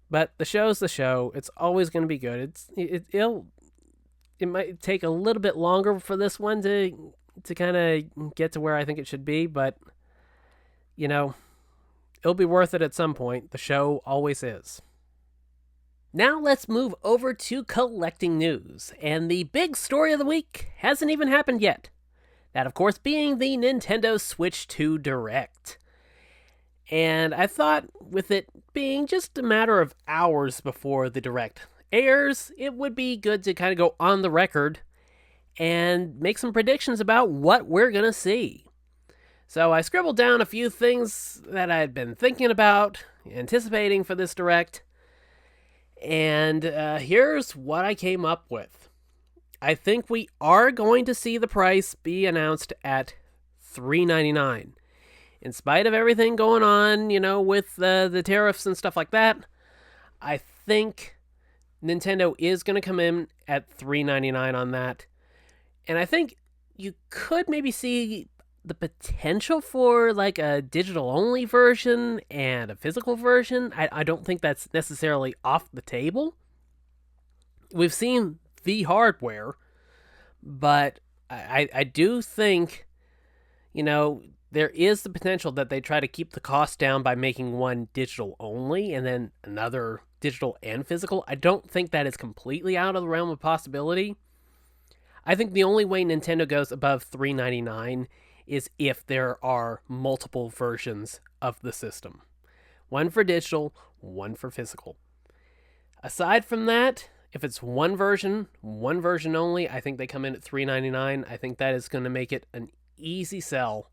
But the show's the show. It's always going to be good. It might take a little bit longer for this one to kind of get to where I think it should be, but, it'll be worth it at some point. The show always is. Now let's move over to collecting news, and the big story of the week hasn't even happened yet. That, of course, being the Nintendo Switch 2 Direct. And I thought, with it being just a matter of hours before the Direct airs, it would be good to kind of go on the record and make some predictions about what we're going to see. So I scribbled down a few things that I had been thinking about, anticipating for this Direct, and here's what I came up with. I think we are going to see the price be announced at $3.99. In spite of everything going on, with the tariffs and stuff like that, I think Nintendo is going to come in at $3.99 on that. And I think you could maybe see the potential for like a digital-only version and a physical version. I don't think that's necessarily off the table. We've seen the hardware, but I do think, there is the potential that they try to keep the cost down by making one digital only and then another digital and physical. I don't think that is completely out of the realm of possibility. I think the only way Nintendo goes above $3.99 is if there are multiple versions of the system. One for digital, one for physical. Aside from that, if it's one version only, I think they come in at $3.99. I think that is going to make it an easy sell.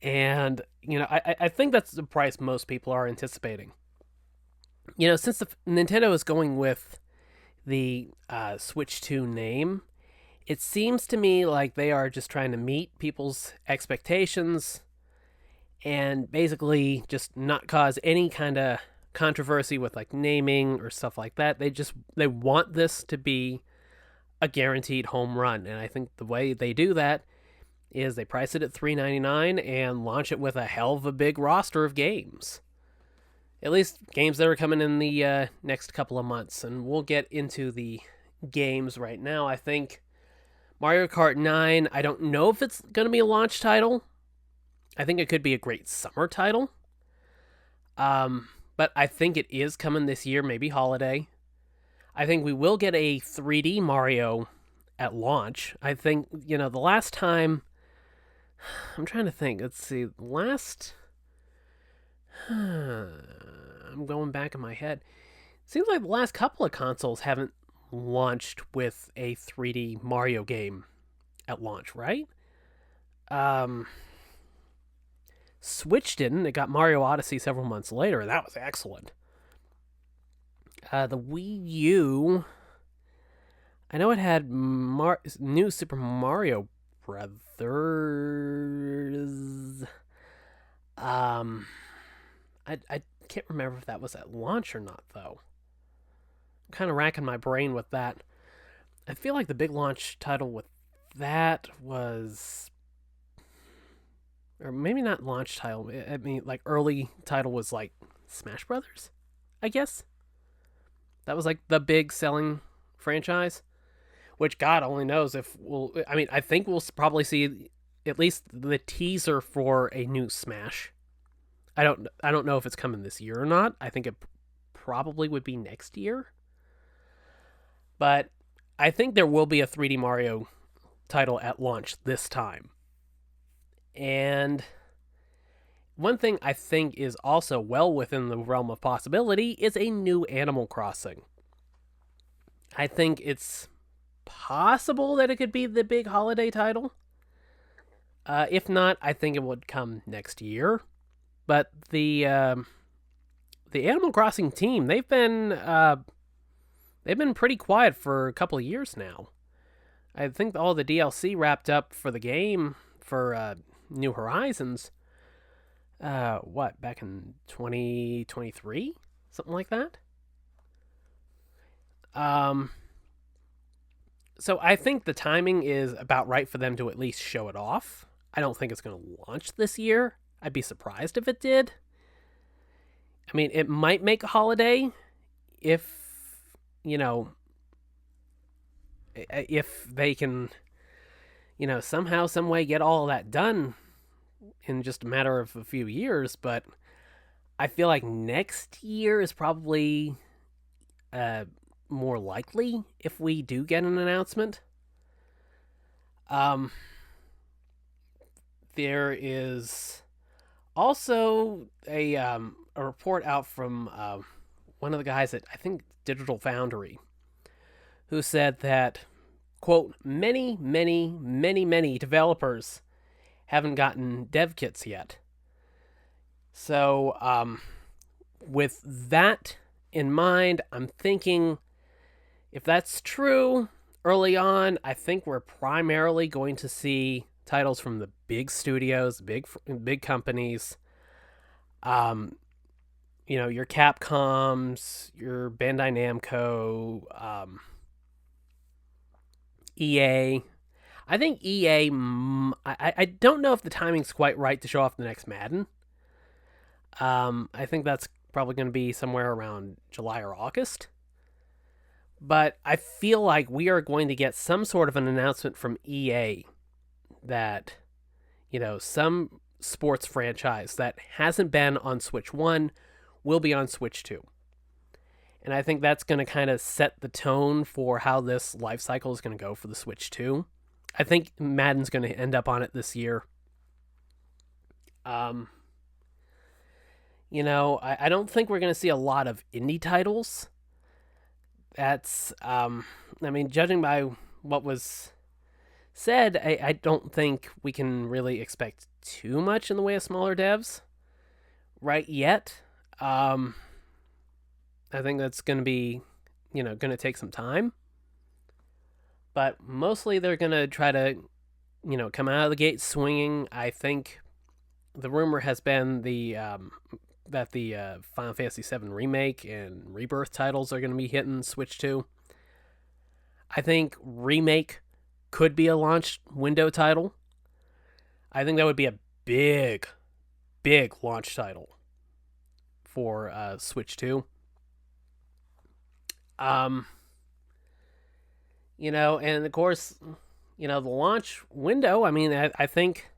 And, I think that's the price most people are anticipating. Since Nintendo is going with the Switch 2 name, it seems to me like they are just trying to meet people's expectations and basically just not cause any kind of controversy with like naming or stuff like that. They want this to be a guaranteed home run. And I think the way they do that is they price it at $3.99 and launch it with a hell of a big roster of games. At least games that are coming in the next couple of months. And we'll get into the games right now. I think Mario Kart 9, I don't know if it's going to be a launch title. I think it could be a great summer title. But I think it is coming this year, maybe holiday. I think we will get a 3D Mario at launch. I think, the last time... I'm trying to think. Let's see. I'm going back in my head. Seems like the last couple of consoles haven't launched with a 3D Mario game at launch, right? Switch didn't. It got Mario Odyssey several months later, and that was excellent. The Wii U, I know it had new Super Mario Brothers. I can't remember if that was at launch or not, though. I'm kind of racking my brain with that. I feel like the big launch title with that was... Or maybe not launch title. I mean, like, early title was, like, Smash Brothers, I guess. That was, like, the big selling franchise. Which God only knows if we'll... I mean, I think we'll probably see at least the teaser for a new Smash. I don't know if it's coming this year or not. I think it probably would be next year. But I think there will be a 3D Mario title at launch this time. And one thing I think is also well within the realm of possibility is a new Animal Crossing. I think it's possible that it could be the big holiday title. If not, I think it would come next year. But the Animal Crossing team, they've been pretty quiet for a couple of years now. I think all the DLC wrapped up for the game for New Horizons. Back in 2023? Something like that? So I think the timing is about right for them to at least show it off. I don't think it's going to launch this year. I'd be surprised if it did. I mean, it might make a holiday if, if they can, somehow, some way get all of that done in just a matter of a few years. But I feel like next year is probably more likely if we do get an announcement. There is also a report out from one of the guys at, I think, Digital Foundry, who said that, quote, many developers haven't gotten dev kits yet. So, with that in mind, I'm thinking if that's true early on, I think we're primarily going to see titles from the big studios, big companies. Your Capcoms, your Bandai Namco, EA. I think EA, I don't know if the timing's quite right to show off the next Madden. I think that's probably going to be somewhere around July or August. But I feel like we are going to get some sort of an announcement from EA that, some sports franchise that hasn't been on Switch 1 will be on Switch 2. And I think that's going to kind of set the tone for how this life cycle is going to go for the Switch 2. I think Madden's going to end up on it this year. I don't think we're going to see a lot of indie titles. That's, judging by what was said, I don't think we can really expect too much in the way of smaller devs right yet. I think that's going to be, going to take some time. But mostly they're going to try to, come out of the gate swinging. I think the rumor has been that the Final Fantasy VII Remake and Rebirth titles are going to be hitting Switch 2. I think Remake could be a launch window title. I think that would be a big, big launch title for Switch 2. And of course, the launch window, I think,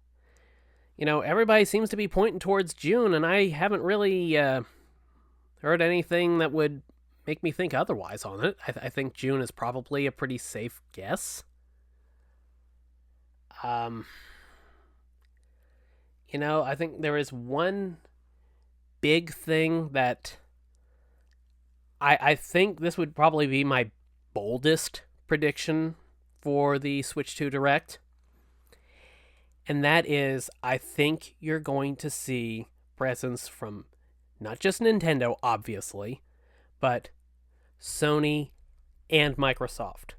everybody seems to be pointing towards June, and I haven't really heard anything that would make me think otherwise on it. I think June is probably a pretty safe guess. I think there is one big thing that I think this would probably be my boldest prediction for the Switch 2 Direct. And that is, I think you're going to see presence from not just Nintendo, obviously, but Sony and Microsoft.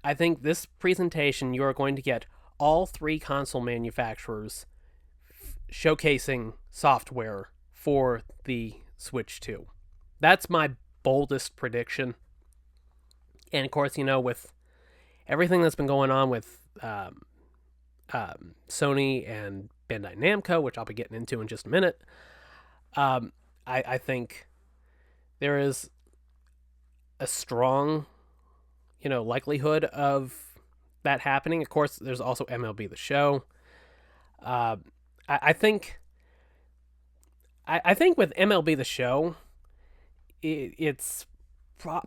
I think this presentation, you're going to get all three console manufacturers showcasing software for the Switch 2. That's my boldest prediction. And of course, with everything that's been going on with Sony and Bandai Namco, which I'll be getting into in just a minute, I think there is a strong, likelihood of that happening. Of course, there's also MLB The Show. I think with MLB The Show, it's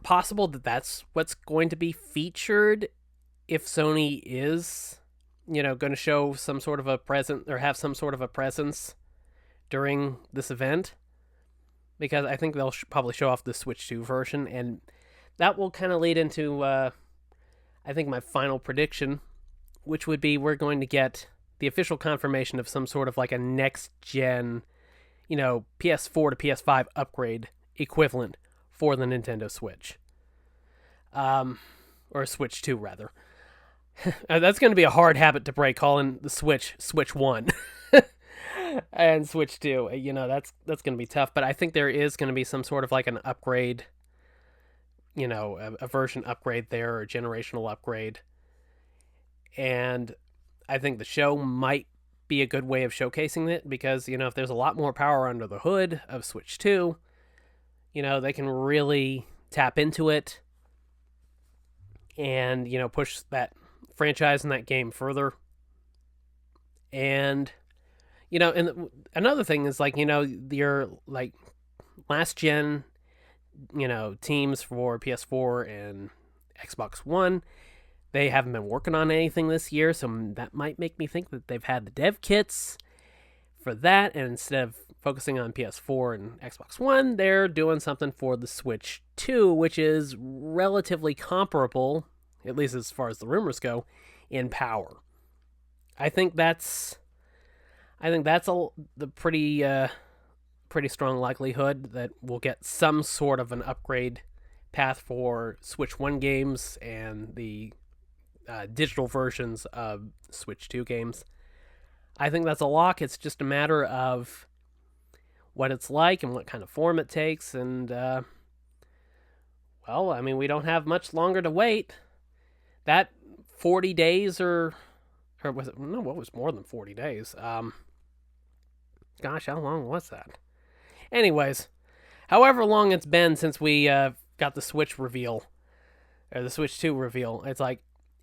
possible that that's what's going to be featured if Sony is, going to show some sort of a present or have some sort of a presence during this event, because I think they'll probably show off the Switch 2 version, and that will kind of lead into, I think, my final prediction, which would be we're going to get the official confirmation of some sort of like a next-gen, PS4 to PS5 upgrade equivalent for the Nintendo Switch. Or Switch 2, rather. That's going to be a hard habit to break, calling the Switch 1 and Switch 2. That's going to be tough, but I think there is going to be some sort of like an upgrade, a version upgrade there, or a generational upgrade. And I think the show might be a good way of showcasing it, because, if there's a lot more power under the hood of Switch 2, they can really tap into it and, push that franchise and that game further. And, and another thing is, your, last gen, teams for PS4 and Xbox One, they haven't been working on anything this year, so that might make me think that they've had the dev kits for that, and instead of focusing on PS4 and Xbox One, they're doing something for the Switch 2, which is relatively comparable, at least as far as the rumors go, in power. I think that's the pretty strong likelihood that we'll get some sort of an upgrade path for Switch 1 games and the digital versions of Switch 2 games. I think that's a lock. It's just a matter of what it's like and what kind of form it takes. And, we don't have much longer to wait. That 40 days or was it? No, what was more than 40 days? Gosh, how long was that? Anyways, however long it's been since we got the Switch reveal, or the Switch 2 reveal,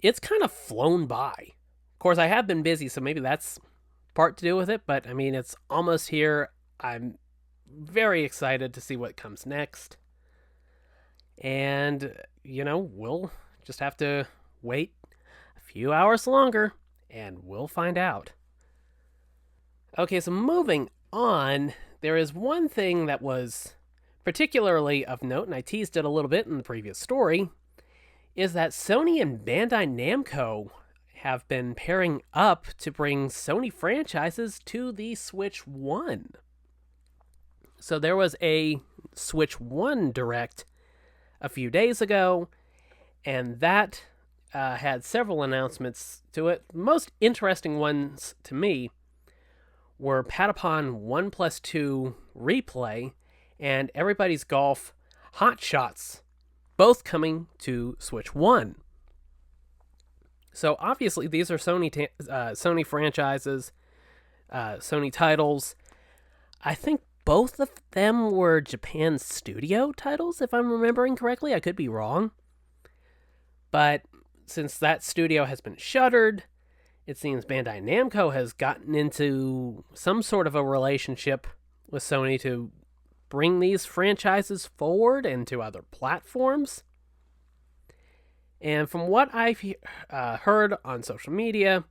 it's kind of flown by. Of course, I have been busy, so maybe that's part to do with it, but I mean, it's almost here. I'm very excited to see what comes next. And, we'll just have to wait a few hours longer and we'll find out. Okay, so moving on, there is one thing that was particularly of note, and I teased it a little bit in the previous story, is that Sony and Bandai Namco have been pairing up to bring Sony franchises to the Switch 1. So there was a Switch 1 Direct a few days ago, and that had several announcements to it. The most interesting ones to me were Patapon 1+2 Replay and Everybody's Golf Hot Shots, both coming to Switch 1. So obviously these are Sony franchises, Sony titles. I think both of them were Japan Studio titles, if I'm remembering correctly. I could be wrong. But since that studio has been shuttered, it seems Bandai Namco has gotten into some sort of a relationship with Sony to bring these franchises forward into other platforms. And from what I've heard on social media,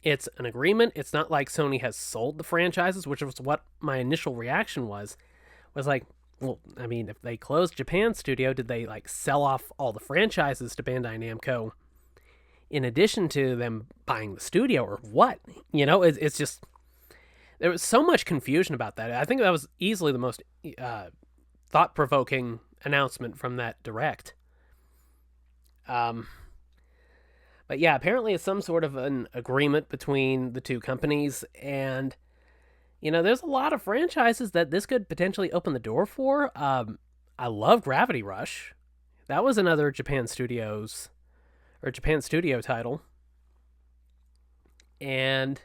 it's an agreement. It's not like Sony has sold the franchises, which was what my initial reaction was like, well, I mean, if they closed Japan Studio, did they sell off all the franchises to Bandai Namco in addition to them buying the studio, or what? It's just, there was so much confusion about that. I think that was easily the most thought-provoking announcement from that Direct. But yeah, apparently it's some sort of an agreement between the two companies, and there's a lot of franchises that this could potentially open the door for. I love Gravity Rush. That was another Japan Studio title. And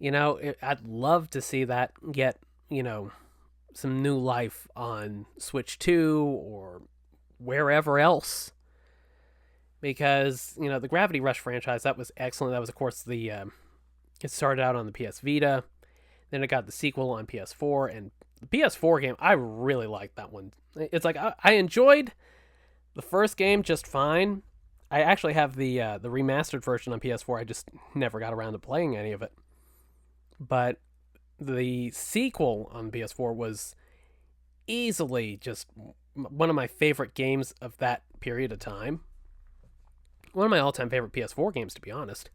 I'd love to see that get, some new life on Switch 2 or wherever else. Because, the Gravity Rush franchise, that was excellent. That was, of course, it started out on the PS Vita. Then it got the sequel on PS4. And the PS4 game, I really liked that one. It's I enjoyed the first game just fine. I actually have the remastered version on PS4. I just never got around to playing any of it. But the sequel on PS4 was easily just one of my favorite games of that period of time. One of my all-time favorite PS4 games, to be honest.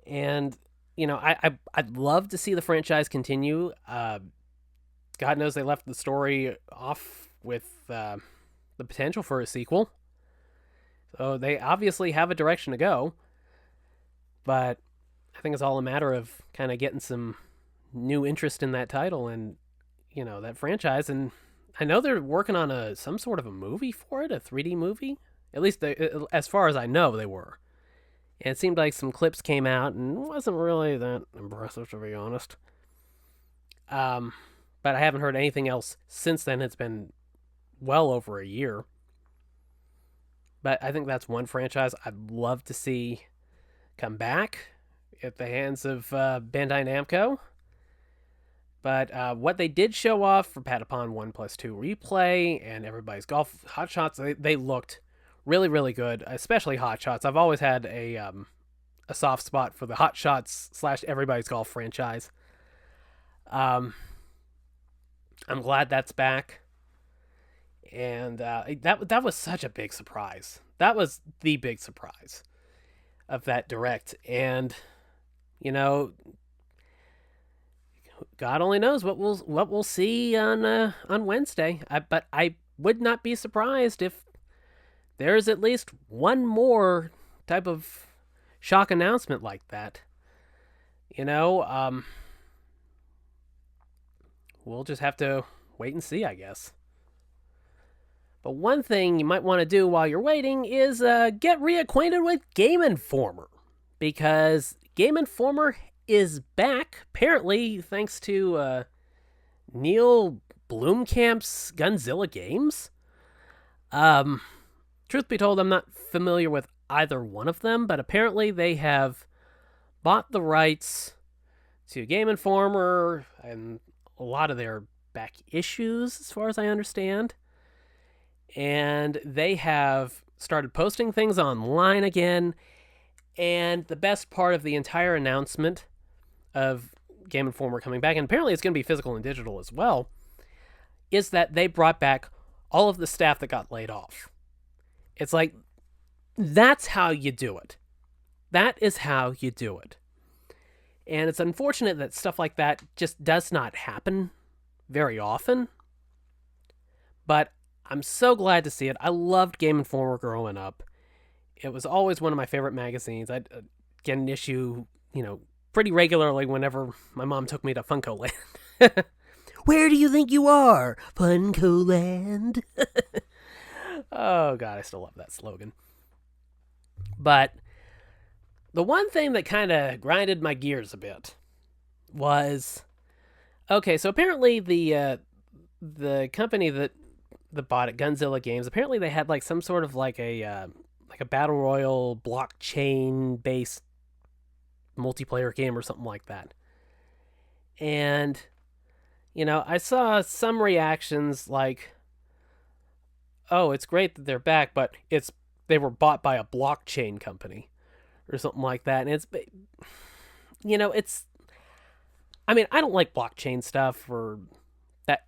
And, I'd love to see the franchise continue. God knows they left the story off with the potential for a sequel. So they obviously have a direction to go. But I think it's all a matter of kind of getting some new interest in that title and, that franchise. And I know they're working on some sort of a movie for it, a 3D movie. At least, as far as I know, they were. And it seemed like some clips came out, and it wasn't really that impressive, to be honest. But I haven't heard anything else since then. It's been well over a year. But I think that's one franchise I'd love to see come back at the hands of Bandai Namco. But what they did show off for Patapon 1+2 Replay and Everybody's Golf Hot Shots, they looked really, really good, especially Hot Shots. I've always had a soft spot for the Hot Shots / Everybody's Golf franchise. I'm glad that's back. And that was such a big surprise. That was the big surprise of that Direct. And, God only knows what we'll see on Wednesday. But I would not be surprised if there's at least one more type of shock announcement like that. We'll just have to wait and see, I guess. But one thing you might want to do while you're waiting is get reacquainted with Game Informer. Because Game Informer is back, apparently, thanks to Neil Blomkamp's Gunzilla Games. Truth be told, I'm not familiar with either one of them, but apparently they have bought the rights to Game Informer and a lot of their back issues, as far as I understand. And they have started posting things online again. And the best part of the entire announcement of Game Informer coming back, and apparently it's going to be physical and digital as well, is that they brought back all of the staff that got laid off. It's like, that's how you do it. That is how you do it. And it's unfortunate that stuff like that just does not happen very often. But I'm so glad to see it. I loved Game Informer growing up. It was always one of my favorite magazines. I'd get an issue, pretty regularly whenever my mom took me to Funko Land. Where do you think you are, Funko Land? Oh, God, I still love that slogan. But the one thing that kind of grinded my gears a bit was, okay, so apparently the company that bought it, Gunzilla Games, apparently they had like some sort of like a battle royal blockchain based multiplayer game or something like that. And I saw some reactions like, oh, it's great that they're back, but they were bought by a blockchain company or something like that. And it's I don't like blockchain stuff or that,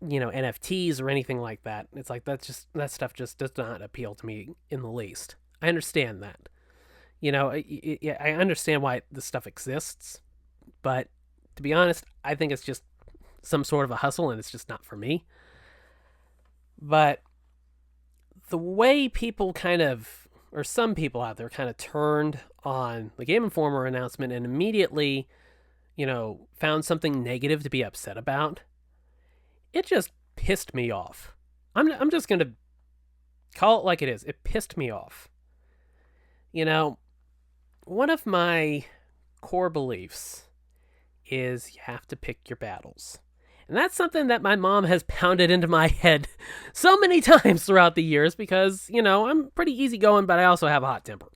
NFTs or anything like that. It's like, that stuff just does not appeal to me in the least. I understand that. I understand why this stuff exists, but to be honest, I think it's just some sort of a hustle and it's just not for me. But the way people or some people out there kind of turned on the Game Informer announcement and immediately, found something negative to be upset about, it just pissed me off. I'm just going to call it like it is. It pissed me off. One of my core beliefs is you have to pick your battles. And that's something that my mom has pounded into my head so many times throughout the years because, I'm pretty easygoing, but I also have a hot temper.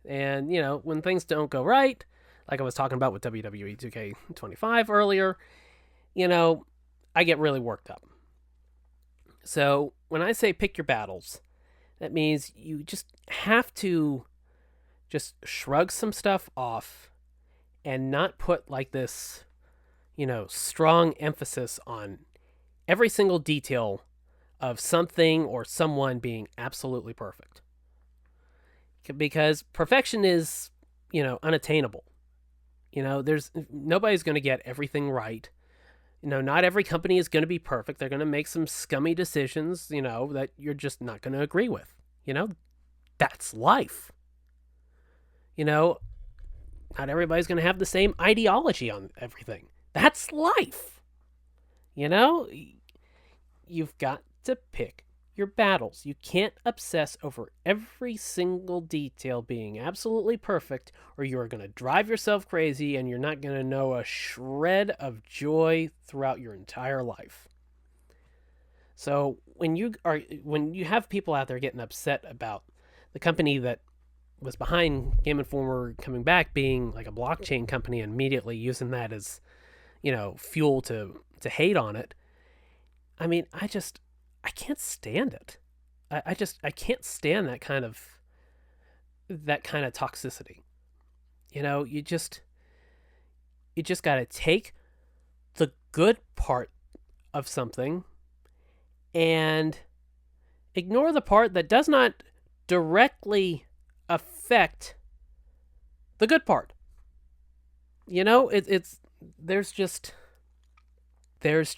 And, when things don't go right, like I was talking about with WWE 2K25 earlier, I get really worked up. So when I say pick your battles, that means you just have to just shrug some stuff off and not put like this, strong emphasis on every single detail of something or someone being absolutely perfect. Because perfection is, unattainable. Nobody's going to get everything right. Not every company is going to be perfect. They're going to make some scummy decisions, that you're just not going to agree with. That's life. Not everybody's going to have the same ideology on everything. That's life. You've got to pick your battles. You can't obsess over every single detail being absolutely perfect, or you're going to drive yourself crazy and you're not going to know a shred of joy throughout your entire life. So when you have people out there getting upset about the company that was behind Game Informer coming back being like a blockchain company and immediately using that as, fuel to hate on it, I can't stand it. I can't stand that kind of toxicity. You just got to take the good part of something and ignore the part that does not directly affect the good part. There's just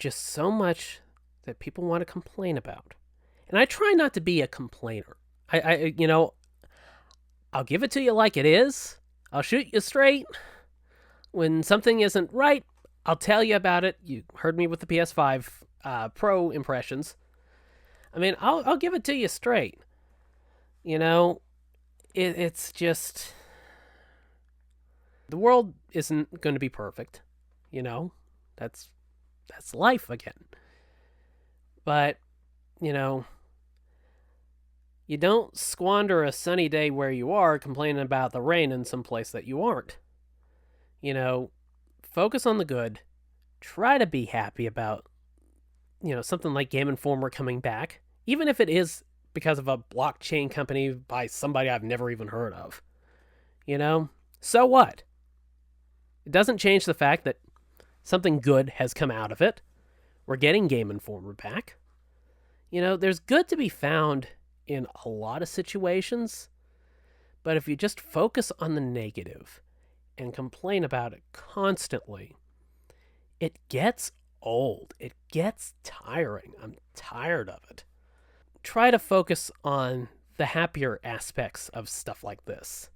so much that people want to complain about. And I try not to be a complainer. I'll give it to you like it is. I'll shoot you straight. When something isn't right, I'll tell you about it. You heard me with the PS5 Pro impressions. I'll give it to you straight. It's just, the world isn't going to be perfect. That's life again. But, you don't squander a sunny day where you are complaining about the rain in some place that you aren't. You know, focus on the good. Try to be happy about, something like Game Informer coming back, even if it is because of a blockchain company by somebody I've never even heard of. So what? It doesn't change the fact that something good has come out of it. We're getting Game Informer back. There's good to be found in a lot of situations, but if you just focus on the negative and complain about it constantly, it gets old. It gets tiring. I'm tired of it. Try to focus on the happier aspects of stuff like this.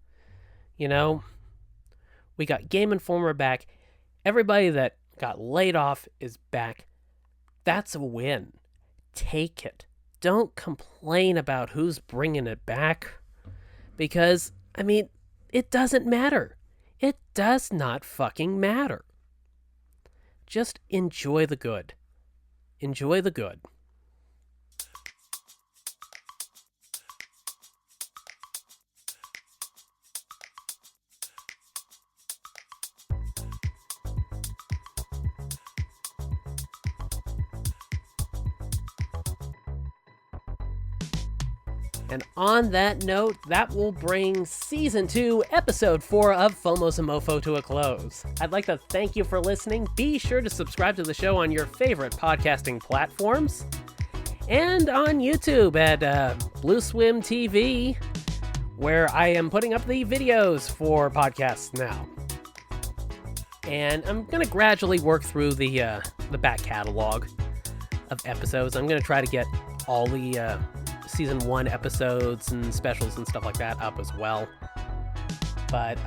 We got Game Informer back. Everybody that got laid off is back. That's a win. Take it. Don't complain about who's bringing it back. Because, it doesn't matter. It does not fucking matter. Just enjoy the good. Enjoy the good. And on that note, that will bring Season 2, Episode 4 of FOMO's and MOFO to a close. I'd like to thank you for listening. Be sure to subscribe to the show on your favorite podcasting platforms. And on YouTube at Blueswim TV, where I am putting up the videos for podcasts now. And I'm going to gradually work through the back catalog of episodes. I'm going to try to get all the Season 1 episodes and specials and stuff like that up as well. But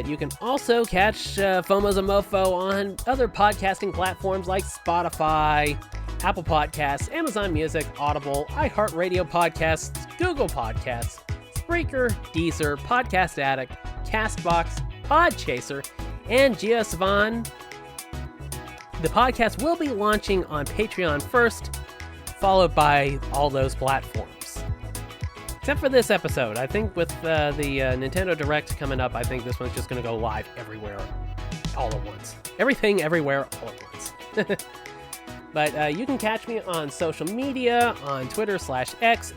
you can also catch FOMO's and MOFO on other podcasting platforms like Spotify, Apple Podcasts, Amazon Music, Audible, iHeartRadio Podcasts, Google Podcasts, Spreaker, Deezer, Podcast Addict, CastBox, Podchaser, and GeoSavan. The podcast will be launching on Patreon first, followed by all those platforms. Except for this episode. I think with the Nintendo Direct coming up, I think this one's just going to go live everywhere all at once. Everything, everywhere, all at once. But you can catch me on social media, on Twitter/X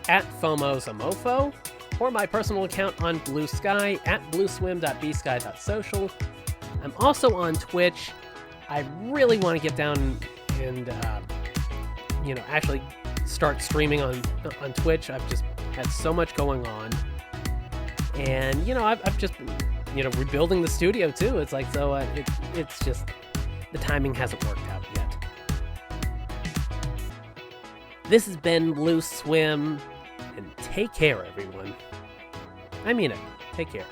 at FOMOsamofo, or my personal account on Bluesky at blueswim.bsky.social. I'm also on Twitch. I really want to get down and actually start streaming on Twitch. I've just had so much going on. And, I've just been, rebuilding the studio too. It's like, so it's just, the timing hasn't worked out yet. This has been Blue Swim, and take care, everyone. I mean it. Take care.